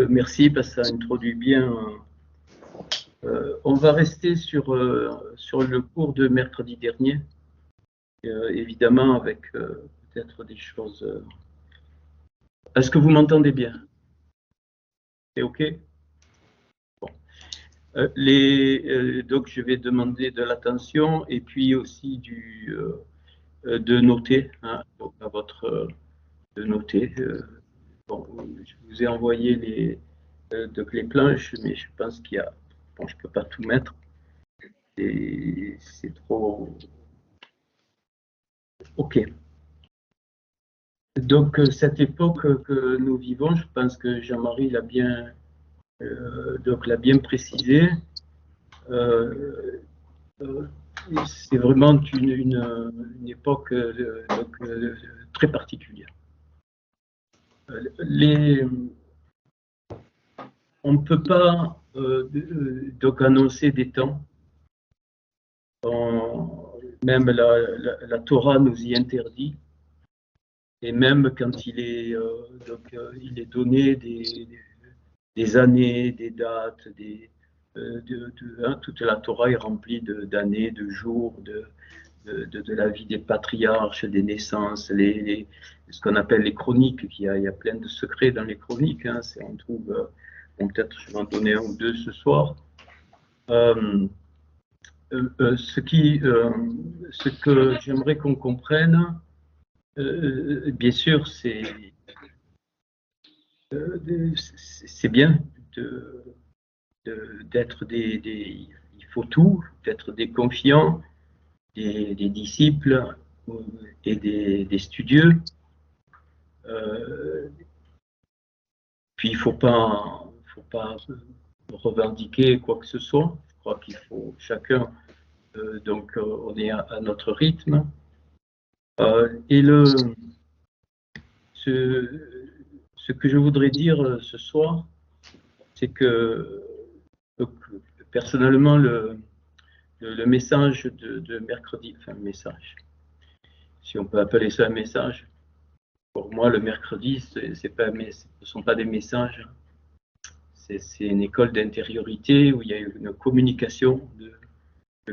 merci parce que ça introduit bien. On va rester sur le cours de mercredi dernier, évidemment avec peut-être des choses. Est-ce que vous m'entendez bien? C'est OK? Bon. Donc je vais demander de l'attention et puis aussi de noter, hein, donc à votre de noter. Bon, je vous ai envoyé donc les planches, mais je pense qu'il y a. Bon, je ne peux pas tout mettre. Et c'est trop. OK. Donc, cette époque que nous vivons, je pense que Jean-Marie l'a bien, l'a bien précisé. C'est vraiment une époque très particulière. On ne peut pas donc annoncer des temps. Même la Torah nous y interdit. Et même quand il est donné des années, des dates, toute la Torah est remplie d'années, de jours, de la vie des patriarches, des naissances, ce qu'on appelle les chroniques. Il y a plein de secrets dans les chroniques. Hein, on trouve, peut-être je vais en donner un ou deux ce soir. Ce que j'aimerais qu'on comprenne, bien sûr, c'est bien d'être il faut tout, d'être des confiants, des disciples et des studieux. Puis il faut pas revendiquer quoi que ce soit. Je crois qu'il faut chacun, donc on est à notre rythme. Et ce que je voudrais dire ce soir, c'est que personnellement, le message de mercredi, enfin message, si on peut appeler ça un message, pour moi le mercredi, ce ne sont pas des messages, c'est une école d'intériorité où il y a une communication de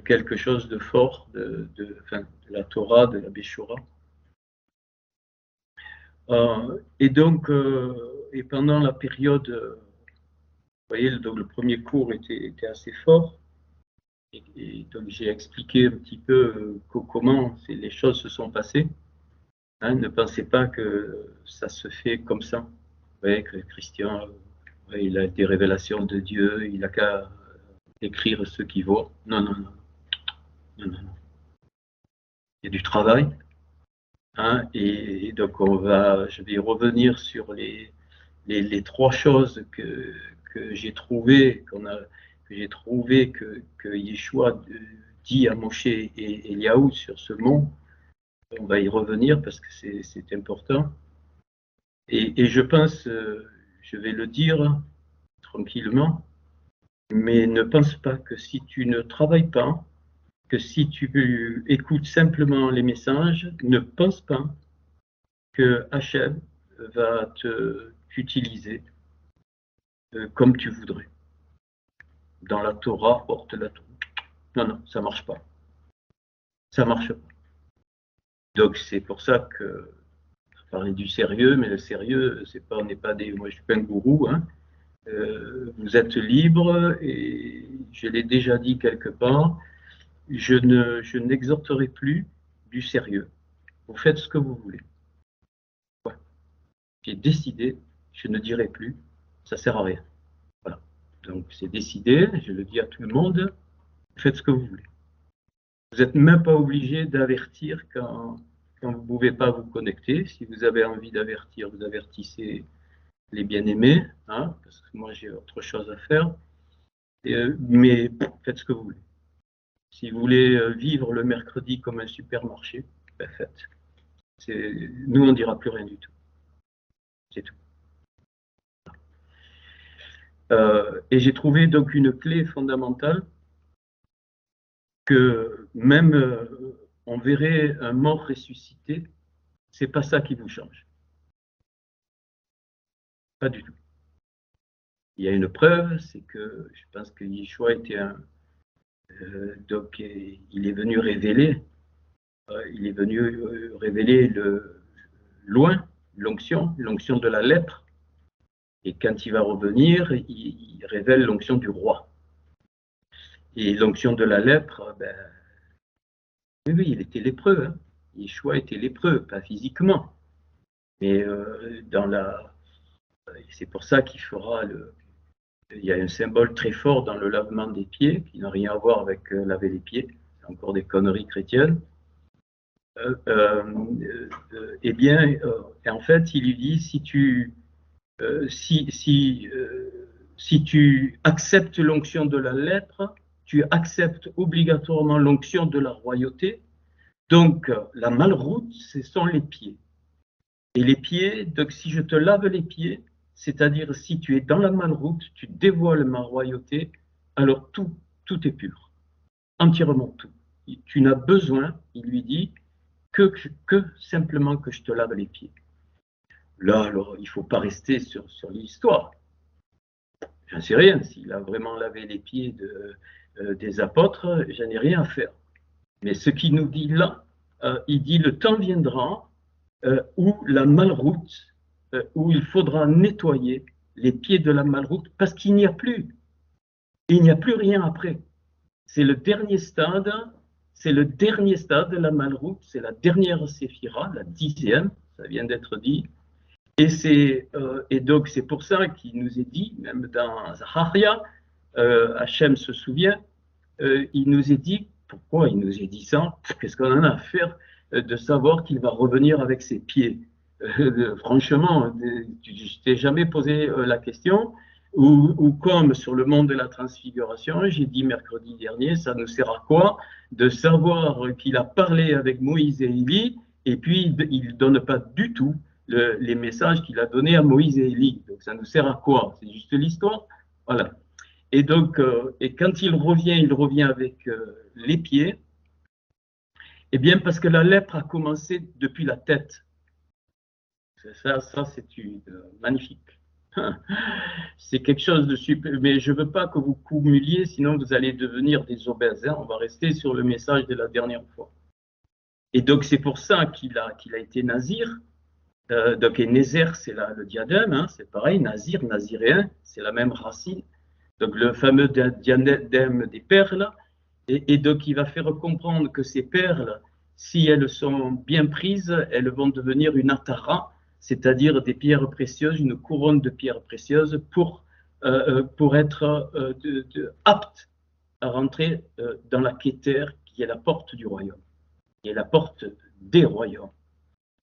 quelque chose de fort, de la Torah, de la Béchora. Et donc, et pendant la période, vous voyez, donc le premier cours était assez fort. Et donc j'ai expliqué un petit peu comment les choses se sont passées. Hein, ne pensez pas que ça se fait comme ça. Vous voyez que Christian, il a des révélations de Dieu, il n'a qu'à écrire ce qu'il voit. Non, non, non. Non, non, non. Il y a du travail. Hein, et donc je vais revenir sur les trois choses que j'ai trouvées, que Yeshua dit à Moshe et Eliaou sur ce mont. On va y revenir parce que c'est important. Et je pense, je vais le dire tranquillement, mais ne pense pas que si tu ne travailles pas, que si tu écoutes simplement les messages, ne pense pas que Hachem va t'utiliser comme tu voudrais. Dans la Torah, porte la Torah. Non, non, ça marche pas. Ça marche pas. Donc c'est pour ça que parler du sérieux, mais le sérieux, on n'est pas des. Moi, je suis pas un gourou. Hein. Vous êtes libre et je l'ai déjà dit quelque part. Je n'exhorterai plus du sérieux. Vous faites ce que vous voulez. Ouais. J'ai décidé, je ne dirai plus, ça sert à rien. Voilà. Donc c'est décidé, je le dis à tout le monde, faites ce que vous voulez. Vous n'êtes même pas obligé d'avertir quand vous ne pouvez pas vous connecter. Si vous avez envie d'avertir, vous avertissez les bien-aimés, hein, parce que moi j'ai autre chose à faire. Mais faites ce que vous voulez. Si vous voulez vivre le mercredi comme un supermarché, ben faites. Nous, on ne dira plus rien du tout. C'est tout. Et j'ai trouvé donc une clé fondamentale que même on verrait un mort ressuscité, c'est pas ça qui vous change. Pas du tout. il y a une preuve, c'est que je pense que Yeshua était donc il est venu révéler, loin l'onction de la lèpre. Et quand il va revenir, il révèle l'onction du roi. Et l'onction de la lèpre, ben, oui, il était lépreux. Hein. Yeshua était lépreux, pas physiquement. Mais c'est pour ça qu'il fera il y a un symbole très fort dans le lavement des pieds, qui n'a rien à voir avec laver les pieds. C'est encore des conneries chrétiennes. Eh bien, en fait, il lui dit, si tu acceptes l'onction de la lèpre, tu acceptes obligatoirement l'onction de la royauté. Donc, la malroute, ce sont les pieds. Et les pieds, donc si je te lave les pieds, c'est-à-dire si tu es dans la malroute, tu dévoiles ma royauté, alors tout est pur, entièrement tout. Tu n'as besoin, il lui dit, que simplement que je te lave les pieds. Là, alors, il ne faut pas rester sur l'histoire. J'en sais rien. S'il a vraiment lavé les pieds des apôtres, j'en ai rien à faire. Mais ce qu'il nous dit là, il dit le temps viendra où la malroute, où il faudra nettoyer les pieds de la malroute parce qu'il n'y a plus. Il n'y a plus rien après. C'est le dernier stade, de la malroute, c'est la dernière séphira, la 10e, ça vient d'être dit. Et donc c'est pour ça qu'il nous est dit, même dans Zacharia, Hachem se souvient, il nous est dit, pourquoi il nous est dit ça? Qu'est-ce qu'on en a à faire de savoir qu'il va revenir avec ses pieds? Franchement, je t'ai jamais posé la question, ou comme sur le mont de la transfiguration, j'ai dit mercredi dernier, ça nous sert à quoi de savoir qu'il a parlé avec Moïse et Élie, et puis il ne donne pas du tout les messages qu'il a donnés à Moïse et Élie. Donc ça nous sert à quoi? C'est juste l'histoire. Voilà. Et donc, et quand il revient avec les pieds, eh bien parce que la lèpre a commencé depuis la tête. Ça c'est magnifique. C'est quelque chose de super, mais je ne veux pas que vous cumuliez, sinon vous allez devenir des obèses. Hein. On va rester sur le message de la dernière fois. Et donc c'est pour ça qu'il a été nazir. Donc et Nézer, c'est le diadème, hein, c'est pareil, nazir, naziréen, c'est la même racine. Donc le fameux diadème des perles. Et donc il va faire comprendre que ces perles, si elles sont bien prises, elles vont devenir une atara, c'est-à-dire des pierres précieuses, une couronne de pierres précieuses pour être apte à rentrer dans la Kéter, qui est la porte du royaume, qui est la porte des royaumes.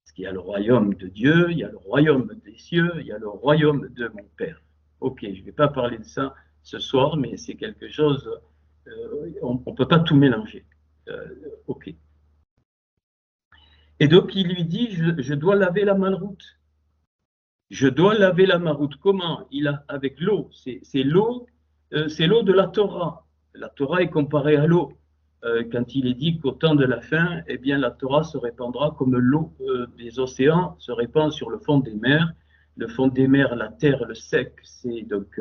Parce qu'il y a le royaume de Dieu, il y a le royaume des cieux, il y a le royaume de mon Père. Ok, je ne vais pas parler de ça ce soir, mais c'est quelque chose, on ne peut pas tout mélanger. Ok. Et donc il lui dit, je dois laver la malroute. Je dois laver la malroute. Comment? Avec l'eau. C'est l'eau de la Torah. La Torah est comparée à l'eau. Quand il est dit qu'au temps de la fin, eh bien, la Torah se répandra comme l'eau des océans se répand sur le fond des mers. Le fond des mers, la terre, le sec, c'est donc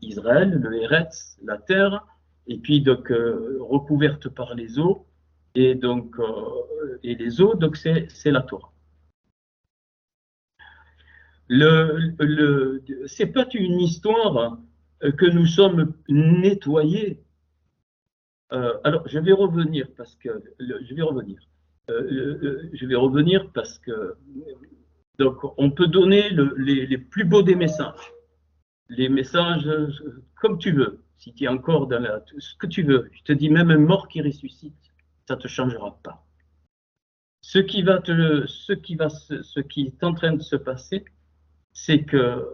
Israël, le Eretz, la terre, et puis donc recouverte par les eaux, et donc et les eaux, donc c'est la Torah. C'est pas une histoire que nous sommes nettoyés. Alors, je vais revenir parce que donc on peut donner les plus beaux des messages, les messages comme tu veux. Si tu es encore dans ce que tu veux, je te dis même un mort qui ressuscite, ça te changera pas. Ce qui est en train de se passer, c'est que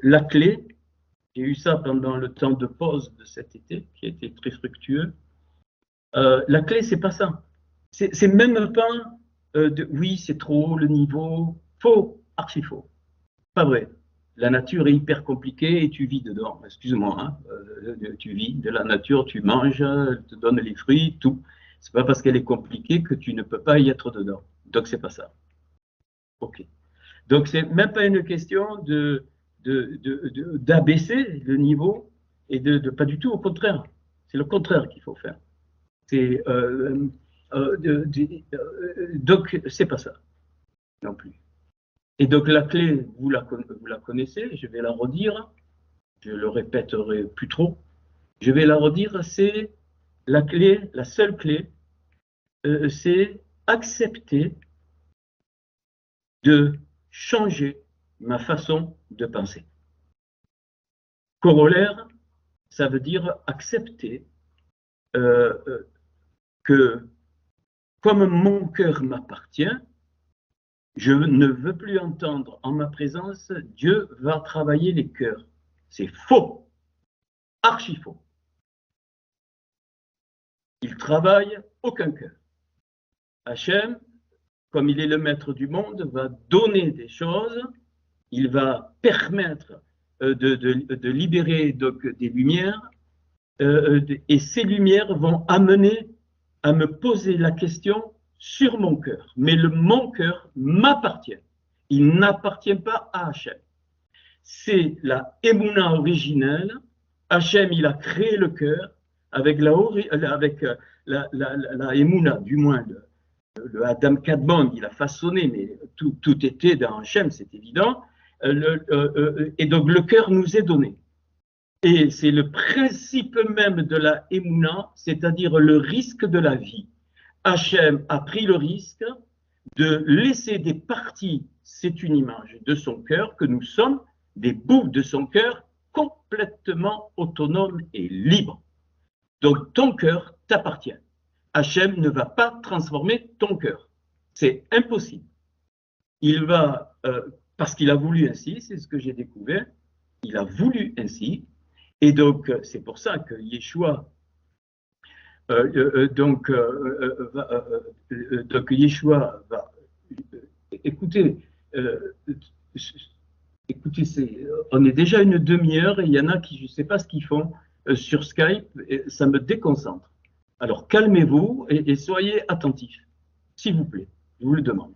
la clé, j'ai eu ça pendant le temps de pause de cet été, qui a été très fructueux. La clé, c'est pas ça. C'est même pas oui, c'est trop le niveau. Faux, archi faux. Pas vrai. La nature est hyper compliquée et tu vis dedans. Excuse-moi, hein, tu vis de la nature, tu manges, elle te donne les fruits, tout. C'est pas parce qu'elle est compliquée que tu ne peux pas y être dedans. Donc c'est pas ça. Ok. Donc, c'est même pas une question d'abaisser le niveau et pas du tout, au contraire. C'est le contraire qu'il faut faire. Donc, c'est pas ça non plus. Et donc, la clé, vous la connaissez, je vais la redire, je le répéterai plus trop. Je vais la redire, c'est la clé, la seule clé, c'est accepter de changer ma façon de penser. Corollaire, ça veut dire accepter que comme mon cœur m'appartient, je ne veux plus entendre en ma présence, Dieu va travailler les cœurs. C'est faux, archi faux. Il travaille aucun cœur. Hachem, comme il est le maître du monde, va donner des choses, il va permettre de libérer donc, des lumières, et ces lumières vont amener à me poser la question sur mon cœur. Mais mon cœur m'appartient. Il n'appartient pas à Hachem. C'est la Emouna originelle. Hachem, il a créé le cœur avec la Emouna, du moins le Adam Kadmon, il a façonné, mais tout était dans Hachem, c'est évident. Et donc le cœur nous est donné. Et c'est le principe même de la Emouna, c'est-à-dire le risque de la vie. Hachem a pris le risque de laisser des parties, c'est une image de son cœur, que nous sommes des bouts de son cœur complètement autonomes et libres. Donc ton cœur t'appartient. Hachem ne va pas transformer ton cœur. C'est impossible. Il va, parce qu'il a voulu ainsi, c'est ce que j'ai découvert, il a voulu ainsi, et donc c'est pour ça que Yeshua, Yeshua va, écoutez, on est déjà une demi-heure et il y en a qui, je ne sais pas ce qu'ils font sur Skype, et ça me déconcentre. Alors calmez-vous et soyez attentifs, s'il vous plaît, je vous le demande.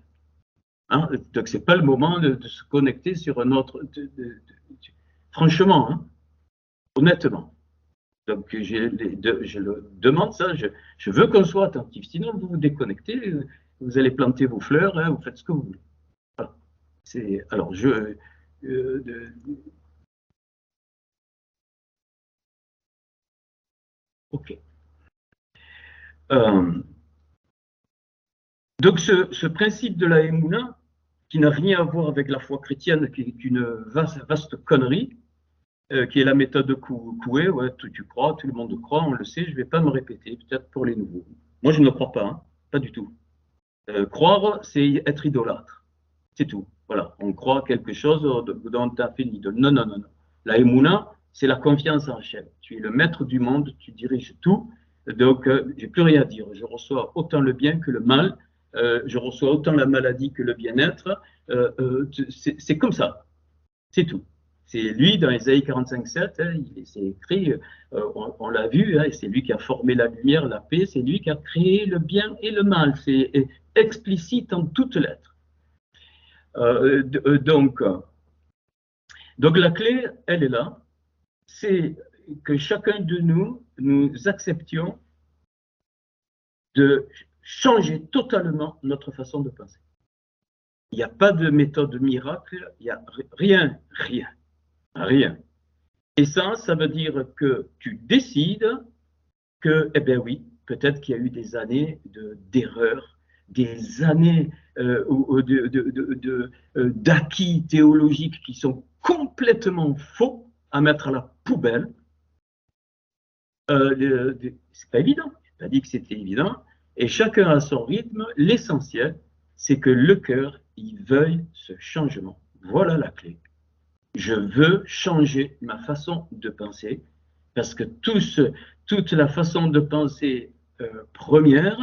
Hein, donc c'est pas le moment de se connecter sur un autre. Franchement, hein, honnêtement. Donc je le demande ça, je veux qu'on soit attentif. Sinon vous vous déconnectez, vous allez planter vos fleurs, hein, vous faites ce que vous voulez. Voilà. Alors ok. Donc ce principe de la Emouna, qui n'a rien à voir avec la foi chrétienne, qui est une vaste connerie, qui est la méthode de Coué, ouais, tu crois, tout le monde croit, on le sait, je ne vais pas me répéter, peut-être pour les nouveaux. Moi, je ne crois pas, hein, pas du tout. Croire, c'est être idolâtre, c'est tout. Voilà, on croit quelque chose dont tu as fait l'idole. Non, non, non, non. La Emouna, c'est la confiance en Hachem. Tu es le maître du monde, tu diriges tout, donc j'ai plus rien à dire. Je reçois autant le bien que le mal, je reçois autant la maladie que le bien-être. C'est comme ça, c'est tout. C'est lui, dans Ésaïe 45,7, hein, c'est écrit, on l'a vu, hein, c'est lui qui a formé la lumière, la paix, c'est lui qui a créé le bien et le mal. C'est explicite en toutes lettres. Donc la clé, elle est là, c'est que chacun de nous acceptions de changer totalement notre façon de penser. Il n'y a pas de méthode miracle, il n'y a rien. Et ça veut dire que tu décides que, eh bien oui, peut-être qu'il y a eu des années d'erreurs, des années d'acquis théologiques qui sont complètement faux à mettre à la poubelle. C'est pas évident, je n'ai pas dit que c'était évident, et chacun a son rythme. L'essentiel, c'est que le cœur, il veuille ce changement. Voilà la clé. Je veux changer ma façon de penser, parce que toute la façon de penser première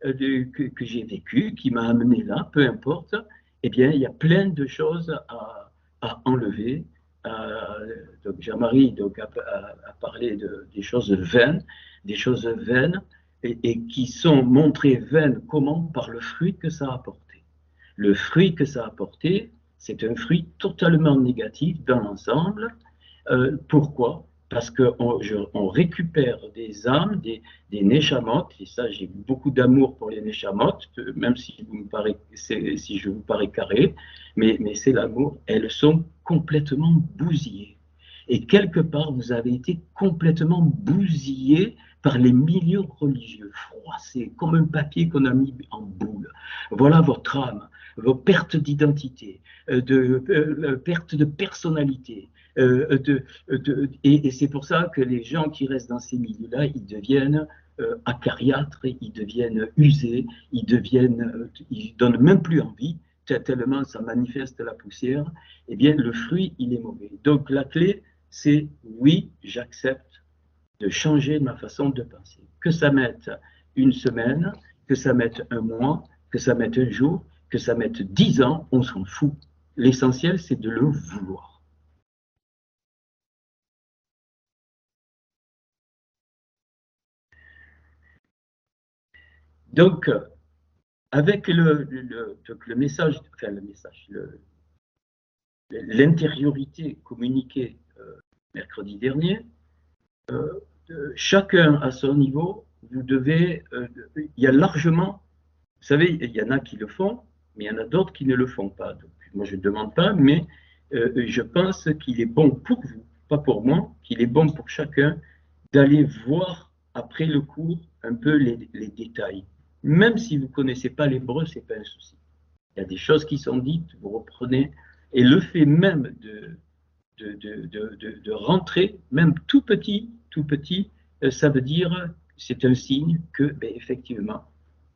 que j'ai vécue, qui m'a amené là, peu importe, eh bien, il y a plein de choses à enlever. Donc Jean-Marie a parlé des choses vaines, et qui sont montrées vaines comment? Par le fruit que ça a apporté. Le fruit que ça a apporté, c'est un fruit totalement négatif dans l'ensemble. Pourquoi? Parce qu'on récupère des âmes, des neshamot, et ça j'ai beaucoup d'amour pour les neshamot, même si je vous parais carré, mais c'est l'amour, elles sont complètement bousillées. Et quelque part, vous avez été complètement bousillé par les milieux religieux, froissés, comme un papier qu'on a mis en boule. Voilà votre âme, vos pertes d'identité, perte de personnalité. Et c'est pour ça que les gens qui restent dans ces milieux-là, ils deviennent acariâtres, ils deviennent usés, ils donnent même plus envie, tellement ça manifeste la poussière. Eh bien, le fruit, il est mauvais. Donc, la clé, c'est oui, j'accepte de changer ma façon de penser. Que ça mette une semaine, que ça mette un mois, que ça mette un jour, que ça mette 10 ans, on s'en fout. L'essentiel, c'est de le vouloir. Donc, avec le message, enfin le message, l'intériorité communiquée mercredi dernier, chacun à son niveau, vous devez, il y a largement, vous savez, il y en a qui le font, mais il y en a d'autres qui ne le font pas. Donc, moi, je ne demande pas, mais je pense qu'il est bon pour vous, pas pour moi, qu'il est bon pour chacun d'aller voir après le cours un peu les détails. Même si vous ne connaissez pas l'hébreu, ce n'est pas un souci. Il y a des choses qui sont dites, vous reprenez, et le fait même de rentrer, même tout petit, ça veut dire, c'est un signe que, ben, effectivement,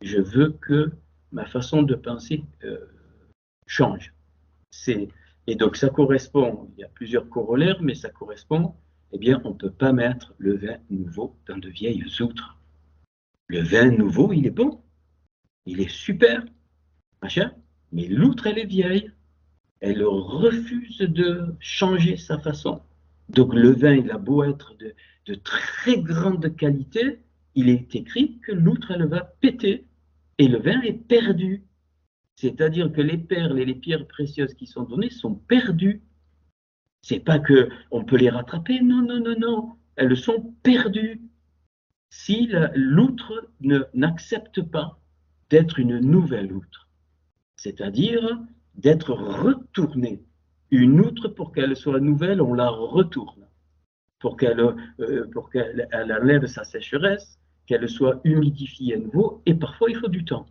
je veux que ma façon de penser change. Et donc ça correspond, il y a plusieurs corollaires, mais ça correspond, eh bien, on ne peut pas mettre le vin nouveau dans de vieilles outres. Le vin nouveau, il est bon, il est super, machin, mais l'outre, elle est vieille. Elle refuse de changer sa façon. Donc le vin, il a beau être de très grande qualité, il est écrit que l'outre, elle va péter et le vin est perdu. C'est-à-dire que les perles et les pierres précieuses qui sont données sont perdues. C'est pas que on peut les rattraper, non, non, non, non. Elles sont perdues. Si l'outre n'accepte pas d'être une nouvelle outre, c'est-à-dire d'être retournée. Une outre, pour qu'elle soit nouvelle, on la retourne. Pour qu'elle enlève sa sécheresse, qu'elle soit humidifiée à nouveau, et parfois il faut du temps.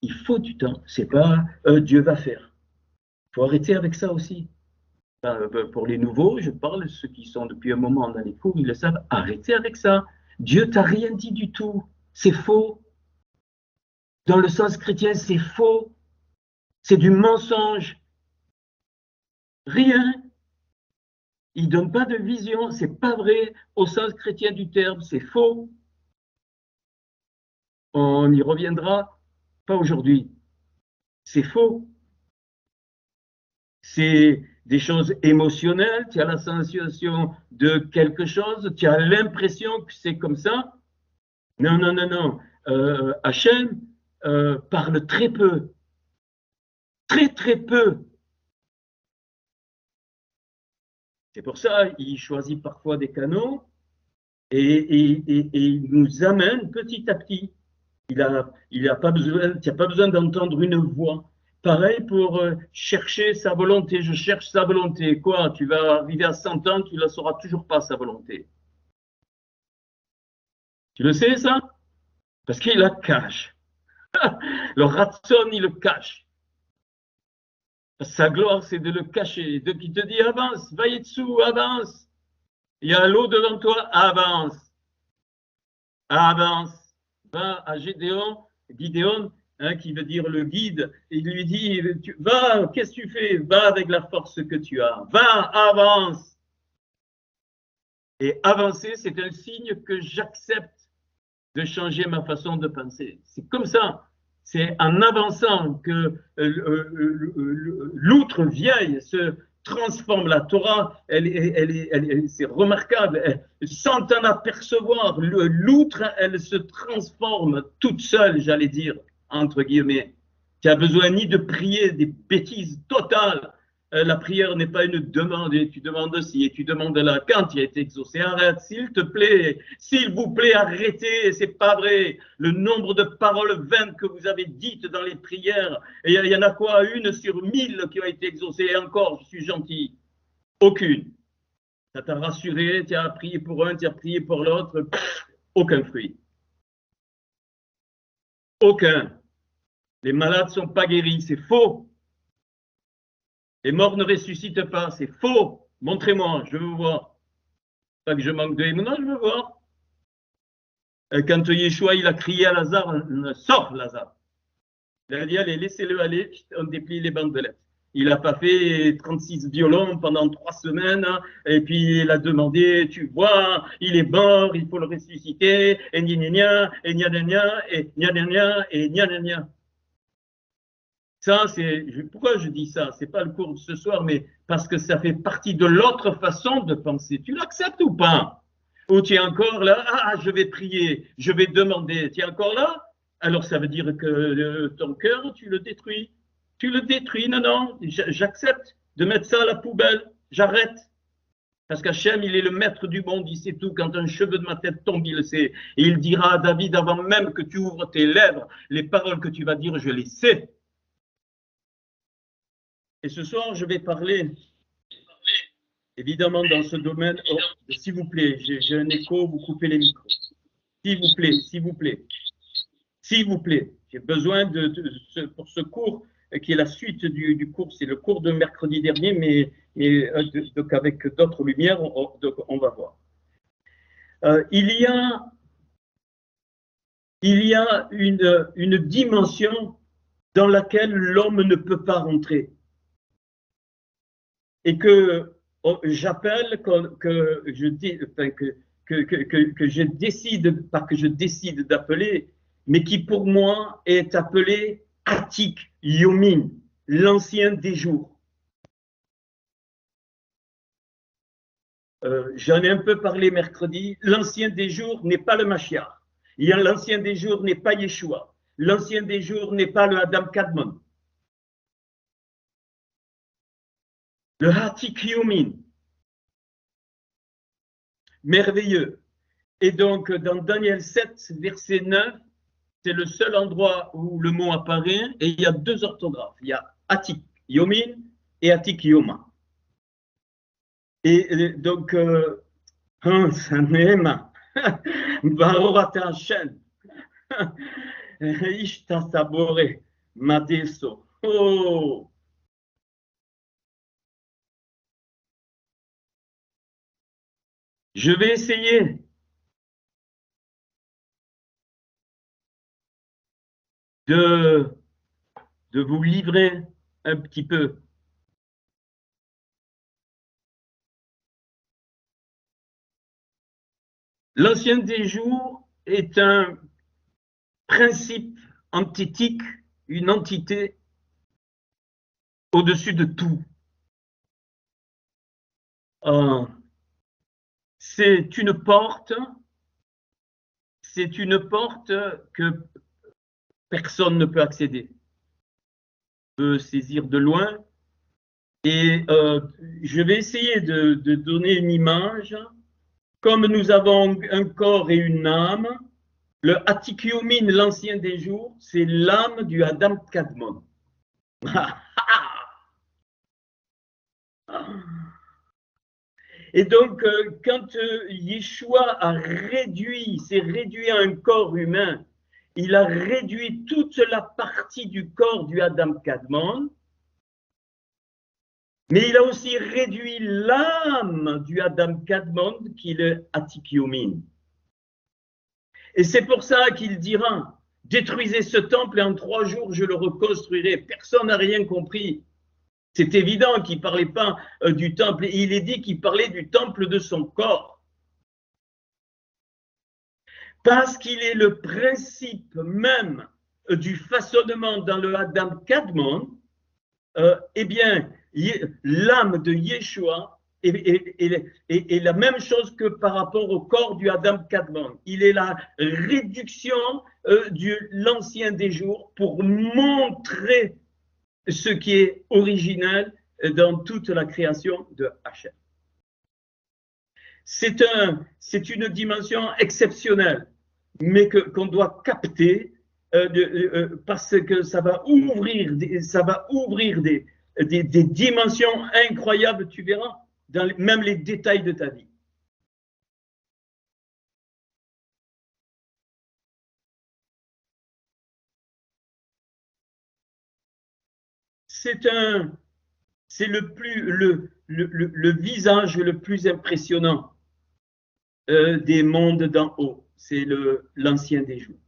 Il faut du temps. C'est pas Dieu va faire. Il faut arrêter avec ça aussi. Pour les nouveaux, je parle, ceux qui sont depuis un moment dans les cours, ils le savent, arrêtez avec ça. Dieu t'a rien dit du tout. C'est faux. Dans le sens chrétien, c'est faux. C'est du mensonge. Rien. Il ne donne pas de vision. C'est pas vrai au sens chrétien du terme. C'est faux. On y reviendra. Pas aujourd'hui. C'est faux. C'est des choses émotionnelles. Tu as la sensation de quelque chose. Tu as l'impression que c'est comme ça. Non, non, non, non. Hachem parle très peu. Très, très peu. C'est pour ça qu'il choisit parfois des canaux et il nous amène petit à petit. Tu n'as pas besoin d'entendre une voix. Pareil pour chercher sa volonté. Je cherche sa volonté. Quoi? Tu vas arriver à 100 ans, tu ne la sauras toujours pas, sa volonté. Tu le sais, ça? Parce qu'il la cache. Le ratson, il le cache. Sa gloire, c'est de le cacher. Donc, il te dit, avance, va dessous, avance. Il y a l'eau devant toi, avance. Avance. Va à Gideon, hein, qui veut dire le guide, il lui dit, va, qu'est-ce que tu fais? Va avec la force que tu as. Va, avance. Et avancer, c'est un signe que j'accepte de changer ma façon de penser. C'est comme ça. C'est en avançant que l'outre vieille se transforme. La Torah, c'est remarquable. Sans en apercevoir, l'outre, elle se transforme toute seule, j'allais dire, entre guillemets. Tu as besoin ni de prier des bêtises totales. La prière n'est pas une demande et tu demandes si et tu demandes là quand il a été exaucé. Arrête, s'il vous plaît, arrêtez, c'est pas vrai. Le nombre de paroles vaines que vous avez dites dans les prières, et il y en a quoi, 1 sur 1000 qui a été exaucée, et encore, je suis gentil. Aucune. Ça t'a rassuré, tu as prié pour un, tu as prié pour l'autre, aucun fruit. Aucun. Les malades ne sont pas guéris, c'est faux. Les morts ne ressuscitent pas, c'est faux. Montrez-moi, je veux voir. Pas que je manque de non, je veux voir. Quand Yeshua il a crié à Lazare, sors Lazare. Il a dit, allez, laissez-le aller, on déplie les bandelettes. Il n'a pas fait 36 violons pendant 3 semaines, et puis il a demandé, tu vois, il est mort, il faut le ressusciter, et gna gna gna, et gna gna gna, et gna gna gna, et gna gna gna. Ça, c'est pourquoi je dis ça. C'est pas le cours de ce soir, mais parce que ça fait partie de l'autre façon de penser. Tu l'acceptes ou pas? Ou tu es encore là? Ah, je vais prier, je vais demander. Tu es encore là? Alors ça veut dire que ton cœur, tu le détruis. Tu le détruis. Non, non. J'accepte de mettre ça à la poubelle. J'arrête. Parce qu'Hachem, il est le maître du monde, il sait tout. Quand un cheveu de ma tête tombe, il le sait. Et il dira à David, avant même que tu ouvres tes lèvres, les paroles que tu vas dire, je les sais. Et ce soir, je vais parler, évidemment, dans ce domaine. Oh, s'il vous plaît, j'ai un écho, vous coupez les micros. S'il vous plaît, s'il vous plaît, s'il vous plaît. J'ai besoin pour ce cours, qui est la suite du cours, c'est le cours de mercredi dernier, mais donc avec d'autres lumières, on va voir. Il y a une dimension dans laquelle l'homme ne peut pas rentrer. Et que j'appelle, que je décide, pas que je décide d'appeler, mais qui pour moi est appelé Atik Yomin, l'ancien des jours. J'en ai un peu parlé mercredi. L'ancien des jours n'est pas le Mashiach. L'ancien des jours n'est pas Yeshua. L'ancien des jours n'est pas le Adam Kadmon. Le Hatik Yomin. Merveilleux. Et donc, dans Daniel 7, verset 9, c'est le seul endroit où le mot apparaît et il y a 2 orthographes. Il y a Atik Yomin et Atik Yoma. Et donc, Sanema, Barorata Hashem, Ishta Sabore, Madeso. Oh! Je vais essayer de vous livrer un petit peu. L'ancien des jours est un principe antithétique, une entité au-dessus de tout. C'est une porte que personne ne peut accéder. On peut saisir de loin. Et je vais essayer de donner une image. Comme nous avons un corps et une âme, le Atikyomin, l'ancien des jours, c'est l'âme du Adam Kadmon. Et donc, quand Yeshua s'est réduit à un corps humain, il a réduit toute la partie du corps du Adam Kadmon, mais il a aussi réduit l'âme du Adam Kadmon, qui est le Atikyomin. Et c'est pour ça qu'il dira, détruisez ce temple et en 3 jours je le reconstruirai. Personne n'a rien compris. C'est évident qu'il ne parlait pas du temple. Et il est dit qu'il parlait du temple de son corps. Parce qu'il est le principe même du façonnement dans le Adam Kadmon, eh bien, l'âme de Yeshua et la même chose que par rapport au corps du Adam Kadmon. Il est la réduction de l'ancien des jours pour montrer ce qui est originel dans toute la création de Hachem. C'est une dimension exceptionnelle, mais qu'on doit capter parce que ça va ouvrir des dimensions incroyables, tu verras, dans même les détails de ta vie. C'est le visage le plus impressionnant des mondes d'en haut. C'est l'ancien des jours.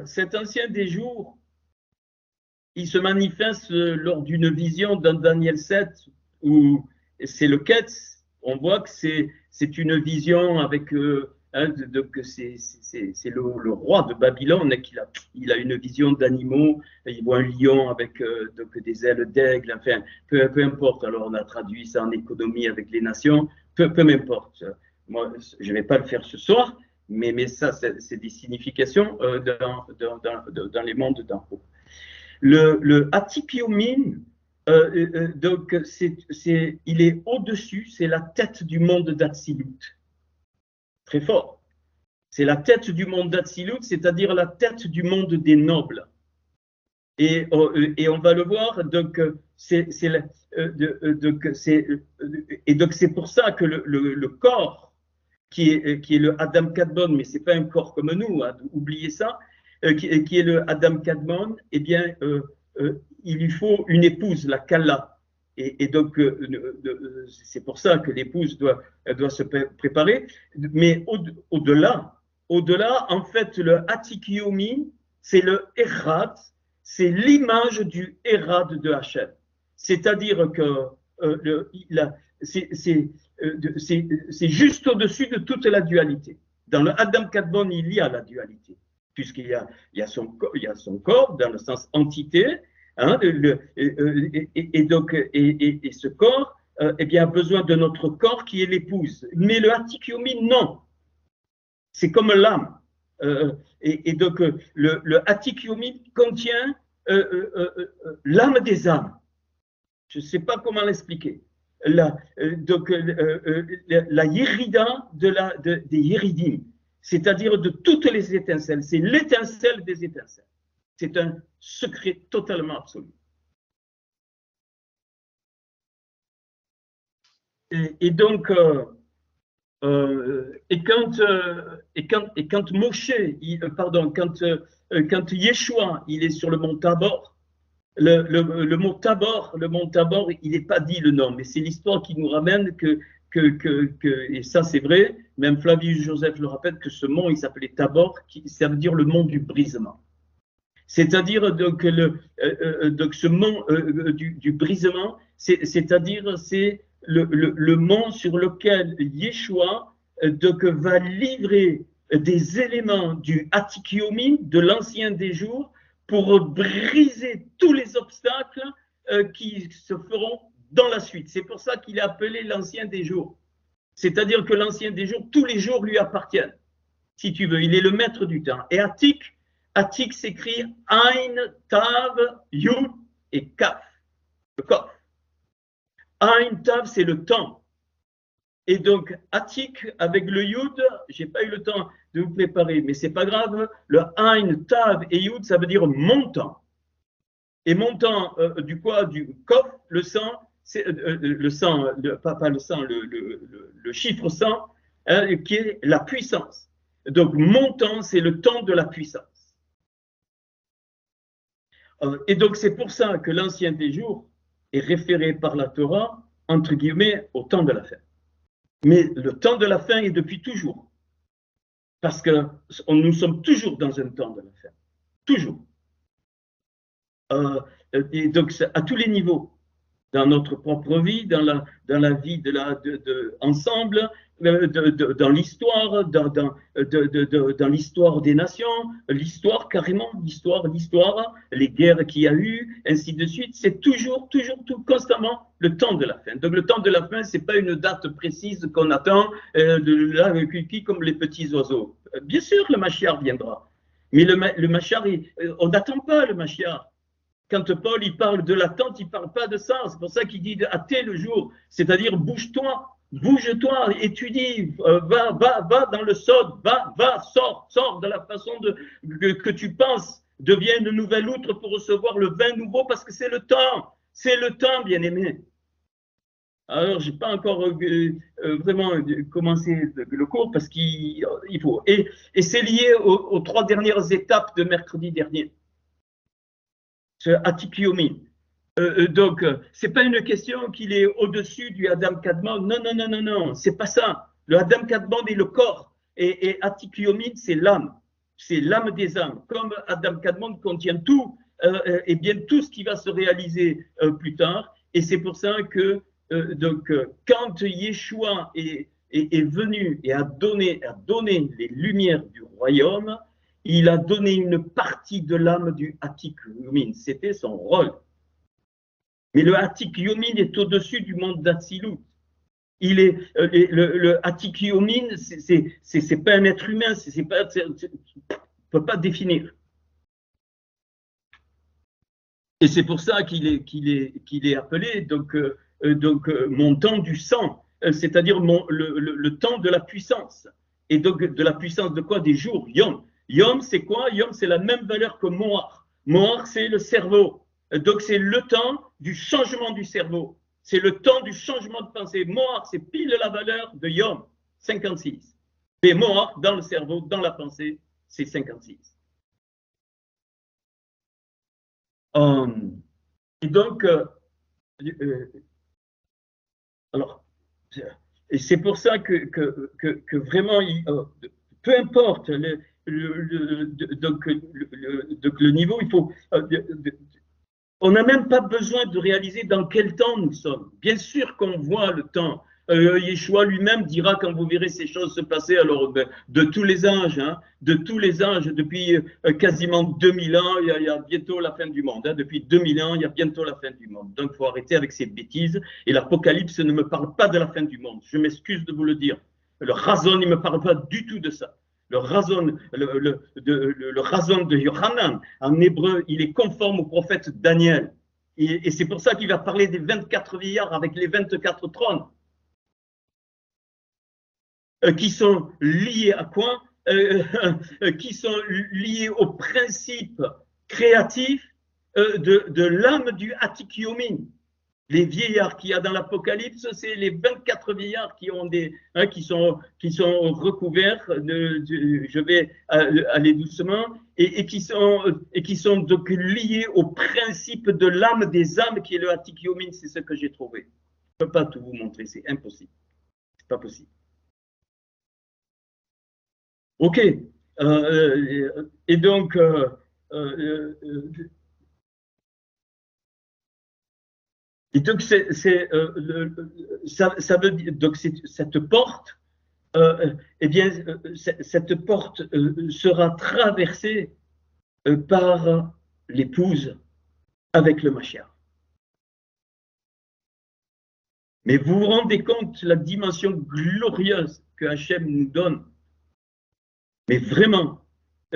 Cet ancien des jours, il se manifeste lors d'une vision dans Daniel 7, où c'est le Ketz. On voit que c'est une vision avec c'est le roi de Babylone il a une vision d'animaux, il voit un lion avec des ailes d'aigle, enfin, peu importe. Alors on a traduit ça en économie avec les nations, peu m'importe. Moi, je ne vais pas le faire ce soir, mais ça, c'est des significations dans les mondes d'en haut. Le Atikyomin, donc il est au-dessus, c'est la tête du monde d'Atsilut. Très fort. C'est la tête du monde d'Atsilut, c'est-à-dire la tête du monde des nobles. Et on va le voir, donc c'est pour ça que le corps qui est le Adam Kadmon, mais c'est pas un corps comme nous, hein, oubliez ça, qui est le Adam Kadmon, eh bien, il lui faut une épouse, la Kala. Et donc, c'est pour ça que l'épouse doit se préparer. Mais au-delà, en fait, le Atikyomi, c'est le Erad, c'est l'image du Erad de Hachem. C'est-à-dire que c'est juste au-dessus de toute la dualité. Dans le Adam Kadmon, il y a la dualité, puisqu'il y a son corps dans le sens entité, hein, et ce corps eh bien, a besoin de notre corps qui est l'épouse. Mais le Atikyomi, non. C'est comme l'âme. Et donc, le Atikyomi contient l'âme des âmes. Je ne sais pas comment l'expliquer. La Yérida des Yéridim, c'est-à-dire de toutes les étincelles. C'est l'étincelle des étincelles. C'est un secret totalement absolu. Et donc, quand Moshe, quand Yeshua, il est sur le mont Tabor, le mont Tabor, il n'est pas dit le nom, mais c'est l'histoire qui nous ramène et ça c'est vrai, même Flavius Joseph le rappelle, que ce mont, il s'appelait Tabor, ça veut dire le mont du brisement. C'est-à-dire donc, donc ce mont du brisement, c'est-à-dire c'est le mont sur lequel Yeshua donc, va livrer des éléments du Atikyomi, de l'ancien des jours, pour briser tous les obstacles qui se feront dans la suite. C'est pour ça qu'il est appelé l'ancien des jours. C'est-à-dire que l'ancien des jours, tous les jours lui appartiennent, si tu veux. Il est le maître du temps. Et Atik s'écrit Ain, Tav, Yud et Kaf. Le Kaf. Ain, Tav, c'est le temps. Et donc, Atik, avec le Yud, je n'ai pas eu le temps de vous préparer, mais ce n'est pas grave. Le Ain, Tav et Yud, ça veut dire montant. Et montant du Kof, le sang, le sang, pas le sang, le chiffre 100, hein, qui est la puissance. Donc, montant, c'est le temps de la puissance. Et donc, c'est pour ça que l'ancien des jours est référé par la Torah, entre guillemets, au temps de la fin. Mais le temps de la fin est depuis toujours. Parce que nous sommes toujours dans un temps de la fin. Toujours. Et donc, à tous les niveaux. Dans notre propre vie, dans la vie ensemble, dans l'histoire, dans l'histoire des nations, l'histoire carrément, l'histoire, les guerres qu'il y a eu, ainsi de suite. C'est toujours, tout constamment le temps de la fin. Donc le temps de la fin, c'est pas une date précise qu'on attend, là, comme les petits oiseaux. Bien sûr, le Mashiach viendra, mais le Mashiach, on n'attend pas le Mashiach. Quand Paul il parle de l'attente, il ne parle pas de ça. C'est pour ça qu'il dit de hâter le jour, c'est-à-dire bouge-toi, étudie, va dans le sod, sors de la façon que tu penses, deviens une nouvelle outre pour recevoir le vin nouveau parce que c'est le temps, bien-aimé. Alors, je n'ai pas encore vraiment commencé le cours parce qu'il faut. Et c'est lié aux 3 dernières étapes de mercredi dernier. Ce Atikiomi. Donc, ce n'est pas une question qu'il est au-dessus du Adam Kadmon. Non, c'est pas ça. Le Adam Kadmon est le corps et Atikiomi, c'est l'âme. C'est l'âme des âmes. Comme Adam Kadmon contient tout, et bien tout ce qui va se réaliser plus tard. Et c'est pour ça que quand Yeshua est venu et a donné les lumières du royaume, il a donné une partie de l'âme du Atik Yomin. C'était son rôle. Mais le Atik Yomin est au-dessus du monde d'Atsilut. Le Atik Yomin, c'est pas un être humain, on ne peut pas définir. Et c'est pour ça qu'il est appelé montant du sang, c'est-à-dire le temps de la puissance. Et donc de la puissance de quoi? Des jours, Yom. Yom, c'est quoi? Yom, c'est la même valeur que Mohar. Mohar, c'est le cerveau. Donc, c'est le temps du changement du cerveau. C'est le temps du changement de pensée. Mohar, c'est pile la valeur de Yom, 56. Mais Mohar, dans le cerveau, dans la pensée, c'est 56. Et donc, alors, et c'est pour ça que vraiment, peu importe donc, le niveau, il faut. On n'a même pas besoin de réaliser dans quel temps nous sommes. Bien sûr qu'on voit le temps. Yeshua lui-même dira quand vous verrez ces choses se passer, alors de tous les âges, depuis quasiment 2000 ans, il y a bientôt la fin du monde. Depuis 2000 ans, il y a bientôt la fin du monde. Donc il faut arrêter avec ces bêtises. Et l'Apocalypse ne me parle pas de la fin du monde. Je m'excuse de vous le dire. Le Razon, il ne me parle pas du tout de ça. Le Razon de Yohanan, en hébreu, il est conforme au prophète Daniel. Et c'est pour ça qu'il va parler des 24 vieillards avec les 24 trônes. Qui sont liés à quoi? Qui sont liés au principe créatif de l'âme du Atikiomin. Les vieillards qu'il y a dans l'Apocalypse, c'est les 24 vieillards qui ont qui sont recouverts. Je vais aller doucement et qui sont donc liés au principe de l'âme des âmes qui est le Atikiomin. C'est ce que j'ai trouvé. Je ne peux pas tout vous montrer, c'est impossible. C'est pas possible. Ok. Et donc, ça veut dire donc cette porte, eh bien, cette porte sera traversée par l'épouse avec le Mashiach. Mais vous vous rendez compte la dimension glorieuse que Hachem nous donne? Mais vraiment,